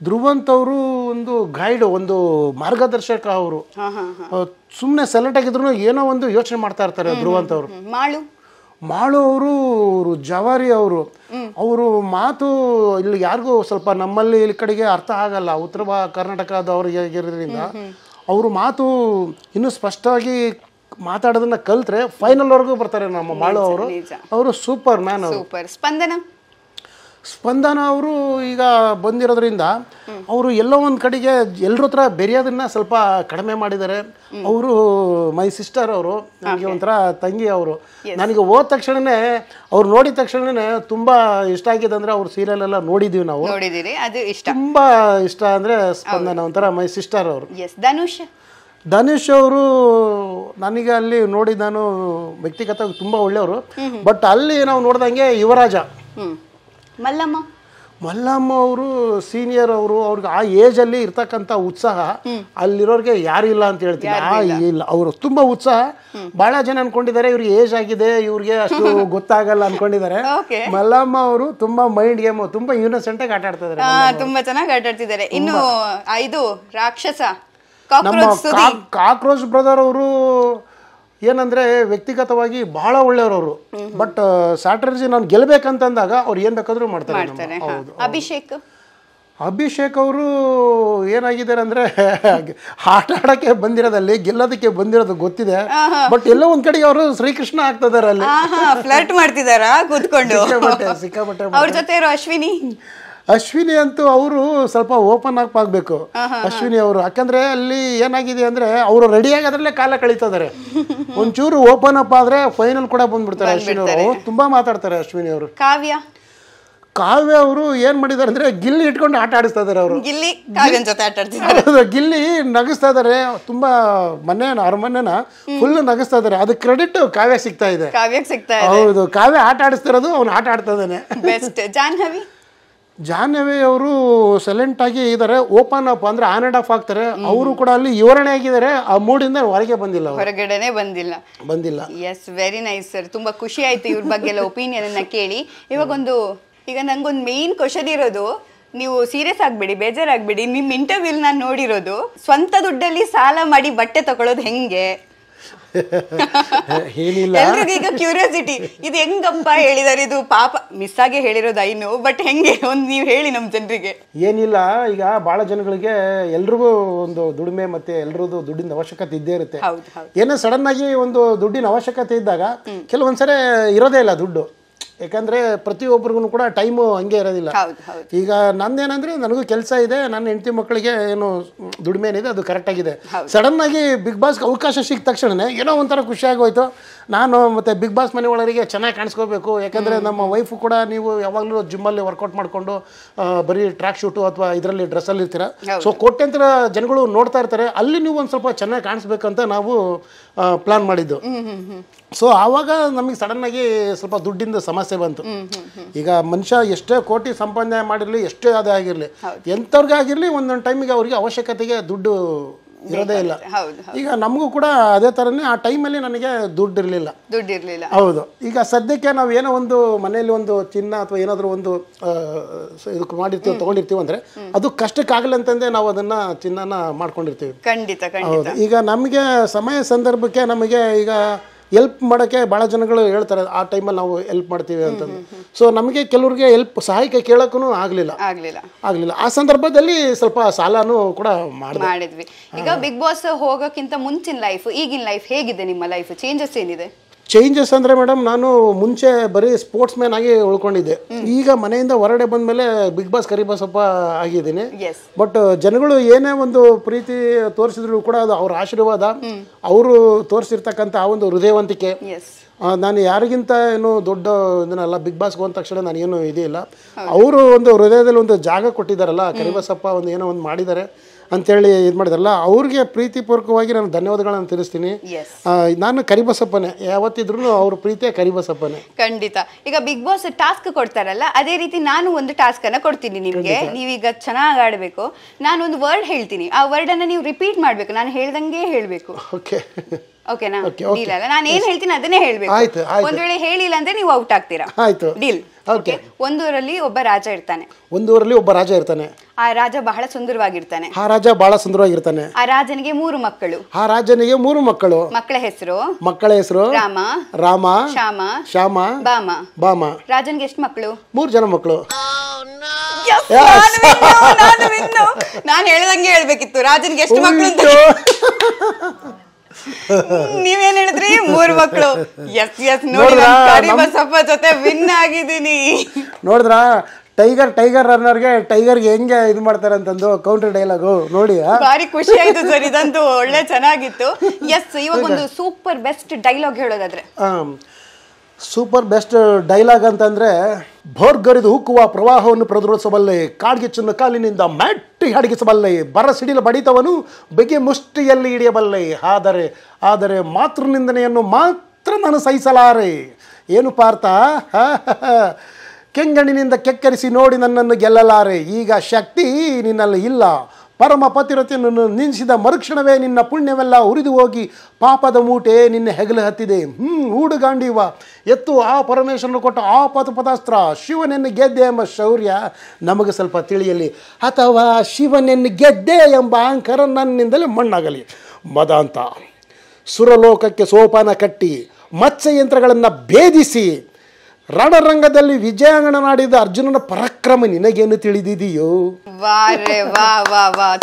ಧ್ರುವಂತ್ ಅವರು ಒಂದು ಗೈಡ್, ಒಂದು ಮಾರ್ಗದರ್ಶಕ. ಅವರು ಸುಮ್ಮನೆ ಸೈಲೆಂಟ್ ಆಗಿದ್ರು ಏನೋ ಒಂದು ಯೋಚನೆ ಮಾಡ್ತಾ ಇರ್ತಾರೆ ಧ್ರುವಂತ್ ಅವರು. ಮಾಳು ಅವರು ಜವಾರಿ ಅವರು ಮಾತು ಇಲ್ಲಿ ಯಾರಿಗೂ ಸ್ವಲ್ಪ ನಮ್ಮಲ್ಲಿ ಇಲ್ಲಿ ಕಡೆಗೆ ಅರ್ಥ ಆಗಲ್ಲ, ಉತ್ತರ ಕರ್ನಾಟಕದವ್ರಿಗೆ ಆಗಿರೋದ್ರಿಂದ ಅವರು ಮಾತು ಇನ್ನೂ ಸ್ಪಷ್ಟವಾಗಿ ಮಾತಾಡೋದನ್ನ ಕಲ್ತ್ರೆ ಫೈನಲ್ ವರ್ಗೂ ಬರ್ತಾರೆ ನಮ್ಮ ಮಾಳು ಅವರು. ಅವರು ಸೂಪರ್ ಮ್ಯಾನ್ ಅವರು. ಸ್ಪಂದನ ಅವರು ಈಗ ಬಂದಿರೋದ್ರಿಂದ ಅವರು ಎಲ್ಲೋ ಒಂದು ಕಡೆಗೆ ಎಲ್ಲರ ಹತ್ರ ಬೆರೆಯೋದನ್ನ ಸ್ವಲ್ಪ ಕಡಿಮೆ ಮಾಡಿದ್ದಾರೆ. ಅವರು ಮೈ ಸಿಸ್ಟರ್, ಅವರು ನನಗೆ ಒಂಥರ ತಂಗಿ. ಅವರು ನನಗೆ ಹೋದ ತಕ್ಷಣನೇ ಅವ್ರು ನೋಡಿದ ತಕ್ಷಣನೇ ತುಂಬಾ ಇಷ್ಟ ಆಗಿದೆ. ಅಂದ್ರೆ ಅವ್ರ ಸೀರಿಯಲ್ ಎಲ್ಲ ನೋಡಿದೀವಿ ನಾವು, ತುಂಬಾ ಇಷ್ಟ. ಅಂದ್ರೆ ಸ್ಪಂದನ ಒಂಥರ ಮೈ ಸಿಸ್ಟರ್ ಅವರು. ಧನುಷ್ ಅವರು ನನಗೆ ಅಲ್ಲಿ ನೋಡಿ, ನಾನು ವ್ಯಕ್ತಿಗತವಾಗಿ ತುಂಬ ಒಳ್ಳೆಯವರು. ಬಟ್ ಅಲ್ಲಿ ನಾವು ನೋಡ್ದಂಗೆ ಯುವರಾಜ. ಮಲ್ಲಮ್ಮ ಅವರು ಸೀನಿಯರ್. ಅವ್ರಿಗೆ ಆ ಏಜಲ್ಲಿ ಇರ್ತಕ್ಕಂಥ ಉತ್ಸಾಹ ಅಲ್ಲಿರೋರಿಗೆ ಯಾರು ಇಲ್ಲ ಅಂತ ಹೇಳ್ತೀನಿ. ಇಲ್ಲ, ಅವರು ತುಂಬ ಉತ್ಸಾಹ. ಬಹಳ ಜನ ಅನ್ಕೊಂಡಿದ್ದಾರೆ ಇವ್ರಿಗೆ ಏಜ್ ಆಗಿದೆ, ಇವ್ರಿಗೆ ಅಷ್ಟು ಗೊತ್ತಾಗಲ್ಲ ಅನ್ಕೊಂಡಿದ್ದಾರೆ. ಮಲ್ಲಮ್ಮ ಅವರು ತುಂಬಾ ಮೈಂಡ್ ಗೇಮ್, ತುಂಬಾ ಇನ್ನೋಸೆಂಟ್ ಆಗಿ ಆಟ ಆಡ್ತಾ ಇದ್ದಾರೆ. ತುಂಬಾ ಚೆನ್ನಾಗಿ ಆಟ ಆಡ್ತಿದ್ದಾರೆ. ಇನ್ನು ಇದು ರಾಕ್ಷಸ ನಮ್ಮ ಕಾಕ್ರೋಚ್ ಬ್ರದರ್ ಅವರು ಏನಂದ್ರೆ ವ್ಯಕ್ತಿಗತವಾಗಿ ಬಹಳ ಒಳ್ಳೆಯವರು. ಬಟ್ ಸ್ಟ್ರಾಟಜಿ ನಾನು ಗೆಲ್ಬೇಕಂತಂದಾಗ ಅವ್ರು ಏನ್ ಬೇಕಾದ್ರೂ ಮಾಡ್ತಾರೆ. ಅಭಿಷೇಕ್ ಅವರು ಏನಾಗಿದ್ದಾರೆ ಅಂದ್ರೆ ಆಟ ಆಡಕ್ಕೆ ಬಂದಿರೋದಲ್ಲಿ ಗೆಲ್ಲೋದಕ್ಕೆ ಬಂದಿರೋದು ಗೊತ್ತಿದೆ. ಬಟ್ ಎಲ್ಲೋ ಒಂದ್ ಕಡೆಗೆ ಅವರು ಶ್ರೀಕೃಷ್ಣ ಆಗ್ತಾ ಇದಾರೆ ಅಲ್ಲಿ, ಫ್ಲರ್ಟ್ ಮಾಡ್ತಿದಾರ ಕೂತ್ಕೊಂಡು. ಸಿಕ್ಕಾಪಟ್ಟೆ. ಅಶ್ವಿನಿ ಅಂತೂ ಅವರು ಸ್ವಲ್ಪ ಓಪನ್ ಅಪ್ ಆಗ್ಬೇಕು. ಅಶ್ವಿನಿ ಅವರು, ಯಾಕಂದ್ರೆ ಅಲ್ಲಿ ಏನಾಗಿದೆ ಅಂದ್ರೆ ಅವರು ರೆಡಿ ಆಗೋದ್ರಲ್ಲೇ ಕಾಲ ಕಳೀತಾ ಇದಾರೆ. ಒಂಚೂರು ಓಪನ್ ಅಪ್ ಆದ್ರೆ ಫೈನಲ್ ಕೂಡ ಬಂದ್ಬಿಡ್ತಾರೆ ಅಶ್ವಿನಿ ಅವರು. ತುಂಬಾ ಮಾತಾಡ್ತಾರೆ ಅಶ್ವಿನಿ ಅವರು. ಕಾವ್ಯ ಅವರು ಏನ್ ಮಾಡಿದಾರೆ ಅಂದ್ರೆ ಗಿಲ್ಲಿ ಇಟ್ಕೊಂಡು ಆಟ ಆಡಿಸ್ತಾ ಇದಾರೆ. ಅವರು ಗಿಲ್ಲಿ ನಗಿಸ್ತಾ ಇದಾರೆ ತುಂಬಾ. ಅರಮನೆನ ಫುಲ್ ನಗಿಸ್ತಾ ಇದಾರೆ. ಅದು ಕ್ರೆಡಿಟ್ ಕಾವ್ಯ ಸಿಗ್ತಾ ಇದೆ. ಹೌದು, ಕಾವ್ಯ ಆಟ ಆಡಿಸ್ತಿರೋದು ಅವ್ನು ಆಟ ಆಡ್ತಾ ಇದ್ದಾನೆ. ಜಾಹ್ನವಿ ಅವರು ಸೈಲೆಂಟ್ ಆಗಿ ಇದ್ದಾರೆ, ಓಪನ್ ಅಪ್ ಅಂದ್ರೆ ಆನ್ ಅಂಡ್ ಆಫ್ ಆಗ್ತಾರೆ. ಅವರು ಕೂಡ ಅಲ್ಲಿ ವಿವರಣೆ ಆಗಿದ್ದಾರೆ. ಆ ಮೂಡಿಂದ ಹೊರಗಡೆನೆ ಬಂದಿಲ್ಲ. Yes, very nice sir. ತುಂಬಾ ಖುಷಿ ಆಯ್ತು ಇವ್ರ ಬಗ್ಗೆ ಎಲ್ಲ ಒಪಿನಿಯನ್ ಅನ್ನ ಕೇಳಿ. ಈಗ ನಂಗೊಂದು ಮೇನ್ ಕ್ವಶನ್ ಇರೋದು, ನೀವು ಸೀರಿಯಸ್ ಆಗ್ಬೇಡಿ, ಬೇಜಾರಾಗ್ಬೇಡಿ. ನಿಮ್ ಇಂಟರ್ವ್ಯೂ ನಾನು ನೋಡಿರೋದು, ಸ್ವಂತ ದುಡ್ಡಲ್ಲಿ ಸಾಲ ಮಾಡಿ ಬಟ್ಟೆ ತಗೊಳ್ಳೋದು ಹೆಂಗೆ? ಎಲ್ರಿಗೀಗ ಕ್ಯೂರಿಯಾಸಿಟಿ, ಇದು ಹೆಂಗಪ್ಪ ಹೇಳಿದಾರೆ, ಇದು ಪಾಪ ಮಿಸ್ ಆಗಿ ಹೇಳಿರೋದು ಐನು, ಬಟ್ ಹೆಂಗೆ ಒಂದು ನೀವು ಹೇಳಿ ನಮ್ಮ ಜನರಿಗೆ. ಏನಿಲ್ಲ, ಈಗ ಬಹಳ ಜನಗಳಿಗೆ ಎಲ್ರಿಗೂ ಒಂದು ದುಡಿಮೆ ಮತ್ತೆ ಎಲ್ರದ್ದು ದುಡ್ಡಿನ ಅವಶ್ಯಕತೆ ಇದ್ದೇ ಇರುತ್ತೆ. ಏನೋ ಸಡನ್ ಆಗಿ ಒಂದು ದುಡ್ಡಿನ ಅವಶ್ಯಕತೆ ಇದ್ದಾಗ ಕೆಲವೊಂದ್ಸರಿ ಇರೋದೇ ಇಲ್ಲ ದುಡ್ಡು. ಯಾಕಂದ್ರೆ ಪ್ರತಿಯೊಬ್ಬರಿಗೂ ಕೂಡ ಟೈಮು ಹಂಗೆ ಇರೋದಿಲ್ಲ. ಈಗ ನಂದೇನಂದ್ರೆ ನನಗೂ ಕೆಲಸ ಇದೆ, ನನ್ನ ಹೆಂಡತಿ ಮಕ್ಕಳಿಗೆ ಏನು ದುಡಿಮೆ ಏನಿದೆ ಅದು ಕರೆಕ್ಟ್ ಆಗಿದೆ. ಸಡನ್ ಆಗಿ ಬಿಗ್ ಬಾಸ್ ಅವಕಾಶ ಸಿಕ್ಕ ತಕ್ಷಣ ಏನೋ ಒಂಥರ ಖುಷಿ ಆಗೋಯ್ತು. ನಾನು ಮತ್ತೆ ಬಿಗ್ ಬಾಸ್ ಮನೆ ಒಳಗೆ ಚೆನ್ನಾಗಿ ಕಾಣಿಸ್ಕೋಬೇಕು. ಯಾಕಂದ್ರೆ ನಮ್ಮ ವೈಫು ಕೂಡ, ನೀವು ಯಾವಾಗಲೂ ಜಿಮ್ಮಲ್ಲಿ ವರ್ಕೌಟ್ ಮಾಡಿಕೊಂಡು ಬರೀ ಟ್ರ್ಯಾಕ್ ಶೂಟು ಅಥವಾ ಇದರಲ್ಲಿ ಡ್ರೆಸ್ಸಲ್ಲಿ ಇರ್ತೀರ. ಸೊ ಕೋಟ್ಯಂತರ ಜನಗಳು ನೋಡ್ತಾ ಇರ್ತಾರೆ, ಅಲ್ಲಿ ನೀವು ಒಂದು ಸ್ವಲ್ಪ ಚೆನ್ನಾಗಿ ಕಾಣಿಸ್ಬೇಕಂತ ನಾವು ಪ್ಲಾನ್ ಮಾಡಿದ್ದು. ಸೊ ಆವಾಗ ನಮಗೆ ಸಡನ್ ಆಗಿ ಸ್ವಲ್ಪ ದುಡ್ಡಿಂದ ಸಮಸ್ಯೆ ಬಂತು. ಈಗ ಮನುಷ್ಯ ಎಷ್ಟೇ ಕೋಟಿ ಸಂಪಾದನೆ ಮಾಡಿರಲಿ, ಎಷ್ಟೇ ಅದೇ ಆಗಿರಲಿ, ಎಂಥವ್ರಿಗೆ ಆಗಿರಲಿ ಒಂದೊಂದು ಟೈಮಿಗೆ ಅವ್ರಿಗೆ ಅವಶ್ಯಕತೆಗೆ ದುಡ್ಡು ಇರೋದೇ ಇಲ್ಲ. ಈಗ ನಮಗೂ ಕೂಡ ಅದೇ ಥರನೇ ಆ ಟೈಮಲ್ಲಿ ನನಗೆ ದುಡ್ಡು ಇರಲಿಲ್ಲ. ಹೌದು. ಈಗ ಸದ್ಯಕ್ಕೆ ನಾವು ಏನೋ ಒಂದು ಮನೆಯಲ್ಲಿ ಒಂದು ಚಿನ್ನ ಅಥವಾ ಏನಾದರೂ ಒಂದು ಇದಕ್ಕೆ ಮಾಡಿರ್ತೀವಿ, ತೊಗೊಂಡಿರ್ತೀವಿ ಅಂದರೆ ಅದು ಕಷ್ಟಕ್ಕಾಗಲ್ಲ ಅಂತಂದೇ ನಾವು ಅದನ್ನು ಚಿನ್ನನ ಮಾಡ್ಕೊಂಡಿರ್ತೀವಿ. ಹೌದು. ಈಗ ನಮಗೆ ಸಮಯ ಸಂದರ್ಭಕ್ಕೆ ನಮಗೆ ಈಗ ಹೆಲ್ಪ್ ಮಾಡೋಕ್ಕೆ ಭಾಳ ಜನಗಳು ಹೇಳ್ತಾರೆ, ಆ ಟೈಮಲ್ಲಿ ನಾವು ಹೆಲ್ಪ್ ಮಾಡ್ತೀವಿ ಅಂತಂದು. ಸೊ ನಮಗೆ ಕೆಲವ್ರಿಗೆ ಸಹಾಯಕ್ಕೆ ಕೇಳೋಕ್ಕೂ ಆಗಲಿಲ್ಲ. ಆ ಸಂದರ್ಭದಲ್ಲಿ ಸ್ವಲ್ಪ ಸಾಲನೂ ಕೂಡ ಮಾಡಿದ್ವಿ. ಈಗ ಬಿಗ್ ಬಾಸ್ ಹೋಗೋಕ್ಕಿಂತ ಮುಂಚಿನ ಲೈಫ್, ಈಗಿನ ಲೈಫ್ ಹೇಗಿದೆ? ನಿಮ್ಮ ಲೈಫ್ ಚೇಂಜಸ್ ಏನಿದೆ? ಚೇಂಜಸ್ ಅಂದರೆ ಮೇಡಮ್, ನಾನು ಮುಂಚೆ ಬರೀ ಸ್ಪೋರ್ಟ್ಸ್ ಮ್ಯಾನ್ ಆಗಿ ಉಳ್ಕೊಂಡಿದ್ದೆ. ಈಗ ಮನೆಯಿಂದ ಹೊರಗಡೆ ಬಂದಮೇಲೆ ಬಿಗ್ ಬಾಸ್ ಕರಿಬಸಪ್ಪ ಆಗಿದ್ದೀನಿ. ಬಟ್ ಜನಗಳು ಏನೇ ಒಂದು ಪ್ರೀತಿ ತೋರಿಸಿದ್ರು ಕೂಡ ಅದು ಅವ್ರ ಆಶೀರ್ವಾದ, ಅವರು ತೋರಿಸಿರ್ತಕ್ಕಂಥ ಆ ಒಂದು ಹೃದಯವಂತಿಕೆ. ನಾನು ಯಾರಿಗಿಂತ ಏನು ದೊಡ್ಡ ಇದನ್ನಲ್ಲ, ಬಿಗ್ ಬಾಸ್ಗೆ ಹೋದ ತಕ್ಷಣ ನಾನು ಏನು ಇದೇ ಇಲ್ಲ. ಅವರು ಒಂದು ಹೃದಯದಲ್ಲಿ ಒಂದು ಜಾಗ ಕೊಟ್ಟಿದ್ದಾರಲ್ಲ, ಕರಿಬಸಪ್ಪ ಒಂದು ಏನೋ ಒಂದು ಮಾಡಿದ್ದಾರೆ ಅಂತೇಳಿ ಇದು ಮಾಡಿದ್ರಲ್ಲ ಅವ್ರಿಗೆ ಪ್ರೀತಿಪೂರ್ವಕವಾಗಿ ನಾನು ಧನ್ಯವಾದಗಳನ್ನು ತಿಳಿಸ್ತೀನಿ. ನಾನು ಕರಿಬಸಪ್ಪನೇ, ಯಾವತ್ತಿದ್ರು ಅವ್ರ ಪ್ರೀತಿಯ ಕರಿಬಸಪ್ಪನೇ. ಖಂಡಿತ. ಈಗ ಬಿಗ್ ಬಾಸ್ ಟಾಸ್ಕ್ ಕೊಡ್ತಾರಲ್ಲ, ಅದೇ ರೀತಿ ನಾನು ಒಂದು ಟಾಸ್ಕ್ ಅನ್ನ ಕೊಡ್ತೀನಿ ನಿಮ್ಗೆ. ನೀವೀಗ ಚೆನ್ನಾಗಿ ಆಡ್ಬೇಕು. ನಾನು ಒಂದು ವರ್ಡ್ ಹೇಳ್ತೀನಿ, ಆ ವರ್ಡ್ ಅನ್ನ ನೀವು ರಿಪೀಟ್ ಮಾಡ್ಬೇಕು, ನಾನು ಹೇಳ್ದಂಗೆ ಹೇಳ್ಬೇಕು. ಓಕೆನಾ? ಡೀಲ್ ಅಲ್ಲ? ನಾನು ಏನ್ ಹೇಳ್ತೀನಿ ಅದನ್ನೇ ಹೇಳ್ಬೇಕು. ಒಂದ್ ವೇಳೆ ಹೇಳಿಲ್ಲ ಅಂದ್ರೆ ನೀವು ಔಟ್ ಆಗ್ತೀರಾ. ಡೀಲ್. ಒಂದೂರಲ್ಲಿ ಒಬ್ಬ ರಾಜ ಇರ್ತಾನೆ. ಆ ರಾಜ ಬಹಳ ಸುಂದರವಾಗಿರ್ತಾನೆ. ಆ ರಾಜನಿಗೆ 3 ಮಕ್ಕಳು. ಮಕ್ಕಳ ಹೆಸರು ರಾಮ, ಶ್ಯಾಮ, ಬಾಮ. ರಾಜನಿಗೆ ಎಷ್ಟು ಮಕ್ಕಳು? 3 ಜನ ಮಕ್ಕಳು. ನಾನು ಹೇಳ್ದಂಗೆ ಹೇಳ್ಬೇಕಿತ್ತು. ರಾಜನಿಗೆ ಎಷ್ಟು ಮಕ್ಕಳು ಅಂತ ನೀವೇನ್ ಹೇಳಿದ್ರಿ? 3 ಮಕ್ಕಳು. ನೋಡಿ, ಕರಿಬಸಪ್ಪ ಜೊತೆ ವಿನ್ ಆಗಿದ್ದೀನಿ. ನೋಡಿದ್ರ ಟೈಗರ್ ರನ್ನರ್ಗೆ ಟೈಗರ್ಗೆ ಹೆಂಗೆ ಇದು ಮಾಡ್ತಾರೆ ಅಂತಂದು ಕೌಂಟರ್ ಡೈಲಾಗು ನೋಡಿ ಭಾರಿ ಖುಷಿ ಆಯ್ತು ಸರ್. ಇದಂತೂ ಒಳ್ಳೆ ಚೆನ್ನಾಗಿತ್ತು. ಇವಾಗ ಒಂದು ಸೂಪರ್ ಬೆಸ್ಟ್ ಡೈಲಾಗ್ ಹೇಳೋದಾದ್ರೆ? ಸೂಪರ್ ಬೆಸ್ಟ್ ಡೈಲಾಗ್ ಅಂತಂದ್ರೆ, ಭೋರ್ಗರಿದು ಹುಕ್ಕುವ ಪ್ರವಾಹವನ್ನು ಪ್ರತಿರೋಧಿಸಬಲ್ಲೆ, ಕಾಡ್ಗಿಚ್ಚನ್ನು ಕಾಲಿನಿಂದ ಮ್ಯಾಟ್ಟಿ ಅಡಗಿಸಬಲ್ಲೆ, ಬರ ಸಿಡಿಲ ಬಡಿತವನು ಬೆಗೆ ಮುಷ್ಟಿಯಲ್ಲಿ ಹಿಡಿಯಬಲ್ಲೆ, ಆದರೆ ಮಾತೃನಿಂದನೆಯನ್ನು ಮಾತ್ರ ನಾನು ಸಹಿಸಲಾರೆ. ಏನು ಪಾರ್ಥ, ಕೆಂಗಣ್ಣಿನಿಂದ ಕೆಕ್ಕರಿಸಿ ನೋಡಿ ನನ್ನನ್ನು ಗೆಲ್ಲಲಾರೆ. ಈಗ ಶಕ್ತಿ ನಿನ್ನಲ್ಲಿ ಇಲ್ಲ. ಪರಮ ಪತಿರತೆಯನ್ನು ನಿಲ್ಲಿಸಿದ ಮರುಕ್ಷಣವೇ ನಿನ್ನ ಪುಣ್ಯವೆಲ್ಲ ಉರಿದು ಹೋಗಿ ಪಾಪದ ಮೂಟೆ ನಿನ್ನ ಹೆಗಲು ಹತ್ತಿದೆ. ಹೂಡುಗಾಂಡೀವ ಎತ್ತು ಆ ಪರಮೇಶ್ವರನು ಕೊಟ್ಟ ಆ ಪದಾಸ್ತ್ರ. ಶಿವನನ್ನು ಗೆದ್ದೆ ಎಂಬ ಶೌರ್ಯ ನಮಗೆ ಸ್ವಲ್ಪ ತಿಳಿಯಲಿ, ಅಥವಾ ಶಿವನನ್ನು ಗೆದ್ದೆ ಎಂಬ ಅಹಂಕಾರ ನನ್ನಿಂದಲೇ ಮಣ್ಣಾಗಲಿ. ಮದಾಂತ ಸುರಲೋಕಕ್ಕೆ ಸೋಪಾನ ಕಟ್ಟಿ ಮತ್ಸ್ಯಯಂತ್ರಗಳನ್ನು ಭೇದಿಸಿ ರಣರಂಗದಲ್ಲಿ ವಿಜಯಂಗನಾಡಿದ ಅರ್ಜುನನ ಪರಾಕ್ರಮ ನಿನಗೇನು ತಿಳಿದಿದೆಯೋ? ವಾ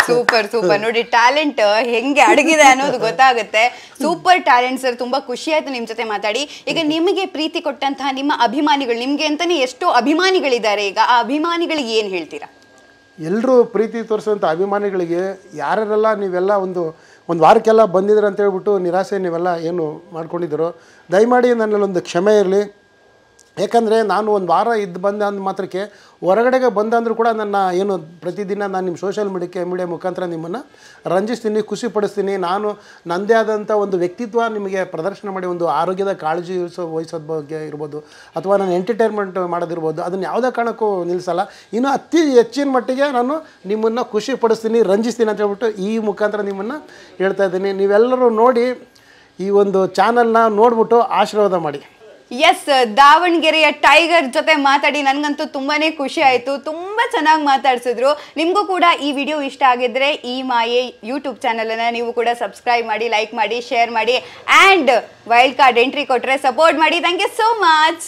ಸೂಪರ್. ನೋಡಿ, ಟ್ಯಾಲೆಂಟ್ ಹೆಂಗೆ ಅಡಗಿದೆ ಅನ್ನೋದು ಗೊತ್ತಾಗುತ್ತೆ. Super talent sir. ತುಂಬಾ ಖುಷಿ ಆಯ್ತು ನಿಮ್ ಜೊತೆ ಮಾತಾಡಿ. ಈಗ ನಿಮಗೆ ಪ್ರೀತಿ ಕೊಟ್ಟಂತಹ ನಿಮ್ಮ ಅಭಿಮಾನಿಗಳು, ನಿಮ್ಗೆ ಅಂತಾನೆ ಎಷ್ಟೋ ಅಭಿಮಾನಿಗಳಿದ್ದಾರೆ, ಈಗ ಆ ಅಭಿಮಾನಿಗಳಿಗೆ ಏನ್ ಹೇಳ್ತೀರಾ? ಎಲ್ಲರೂ ಪ್ರೀತಿ ತೋರಿಸುವಂಥ ಅಭಿಮಾನಿಗಳಿಗೆ ಯಾರೆಲ್ಲ ನೀವೆಲ್ಲ ಒಂದು ವಾರಕ್ಕೆಲ್ಲ ಬಂದಿದ್ರೆ ಅಂತ ಹೇಳ್ಬಿಟ್ಟು ನಿರಾಸೆ ನೀವೆಲ್ಲ ಏನು ಮಾಡ್ಕೊಂಡಿದ್ದೀರೋ, ದಯಮಾಡಿ ನನ್ನಲ್ಲೊಂದು ಕ್ಷಮೆ ಇರಲಿ. ಯಾಕಂದರೆ ನಾನು ಒಂದು ವಾರ ಇದ್ದು ಬಂದ ಅಂದ ಮಾತ್ರಕ್ಕೆ ಹೊರಗಡೆಗೆ ಬಂದಂದರೂ ಕೂಡ ನನ್ನ ಏನು ಪ್ರತಿದಿನ ನಾನು ನಿಮ್ಮ ಸೋಷಿಯಲ್ ಮೀಡಿಯಾ ಮುಖಾಂತರ ನಿಮ್ಮನ್ನು ರಂಜಿಸ್ತೀನಿ, ಖುಷಿಪಡಿಸ್ತೀನಿ. ನಾನು ನನ್ನದೇ ಆದಂಥ ಒಂದು ವ್ಯಕ್ತಿತ್ವ ನಿಮಗೆ ಪ್ರದರ್ಶನ ಮಾಡಿ ಒಂದು ಆರೋಗ್ಯದ ಕಾಳಜಿ ವಹಿಸೋದ ಬಗ್ಗೆ ಇರ್ಬೋದು, ಅಥವಾ ನಾನು ಎಂಟರ್ಟೈನ್ಮೆಂಟ್ ಮಾಡೋದಿರ್ಬೋದು, ಅದನ್ನು ಯಾವುದೇ ಕಾರಣಕ್ಕೂ ನಿಲ್ಲಿಸಲ್ಲ. ಇನ್ನು ಅತಿ ಹೆಚ್ಚಿನ ಮಟ್ಟಿಗೆ ನಾನು ನಿಮ್ಮನ್ನು ಖುಷಿಪಡಿಸ್ತೀನಿ, ರಂಜಿಸ್ತೀನಿ ಅಂತ ಹೇಳ್ಬಿಟ್ಟು ಈ ಮುಖಾಂತರ ನಿಮ್ಮನ್ನು ಹೇಳ್ತಾ ಇದ್ದೀನಿ. ನೀವೆಲ್ಲರೂ ನೋಡಿ ಈ ಒಂದು ಚಾನಲ್ನ ನೋಡಿಬಿಟ್ಟು ಆಶೀರ್ವಾದ ಮಾಡಿ. ದಾವಣಗೆರೆಯ ಟೈಗರ್ ಜೊತೆ ಮಾತಾಡಿ ನನಗಂತೂ ತುಂಬಾನೇ ಖುಷಿ ಆಯ್ತು. ತುಂಬಾ ಚೆನ್ನಾಗಿ ಮಾತಾಡ್ಸಿದ್ರು. ನಿಮಗೂ ಕೂಡ ಈ ವಿಡಿಯೋ ಇಷ್ಟ ಆಗಿದ್ರೆ ಈ ಮಾಯೆ ಯೂಟ್ಯೂಬ್ ಚಾನಲ್ ಅನ್ನ ನೀವು ಕೂಡ ಸಬ್ಸ್ಕ್ರೈಬ್ ಮಾಡಿ, ಲೈಕ್ ಮಾಡಿ, ಶೇರ್ ಮಾಡಿ, ಅಂಡ್ ವೈಲ್ಡ್ ಕಾರ್ಡ್ ಎಂಟ್ರಿ ಕೊಟ್ರೆ ಸಪೋರ್ಟ್ ಮಾಡಿ. Thank you so much.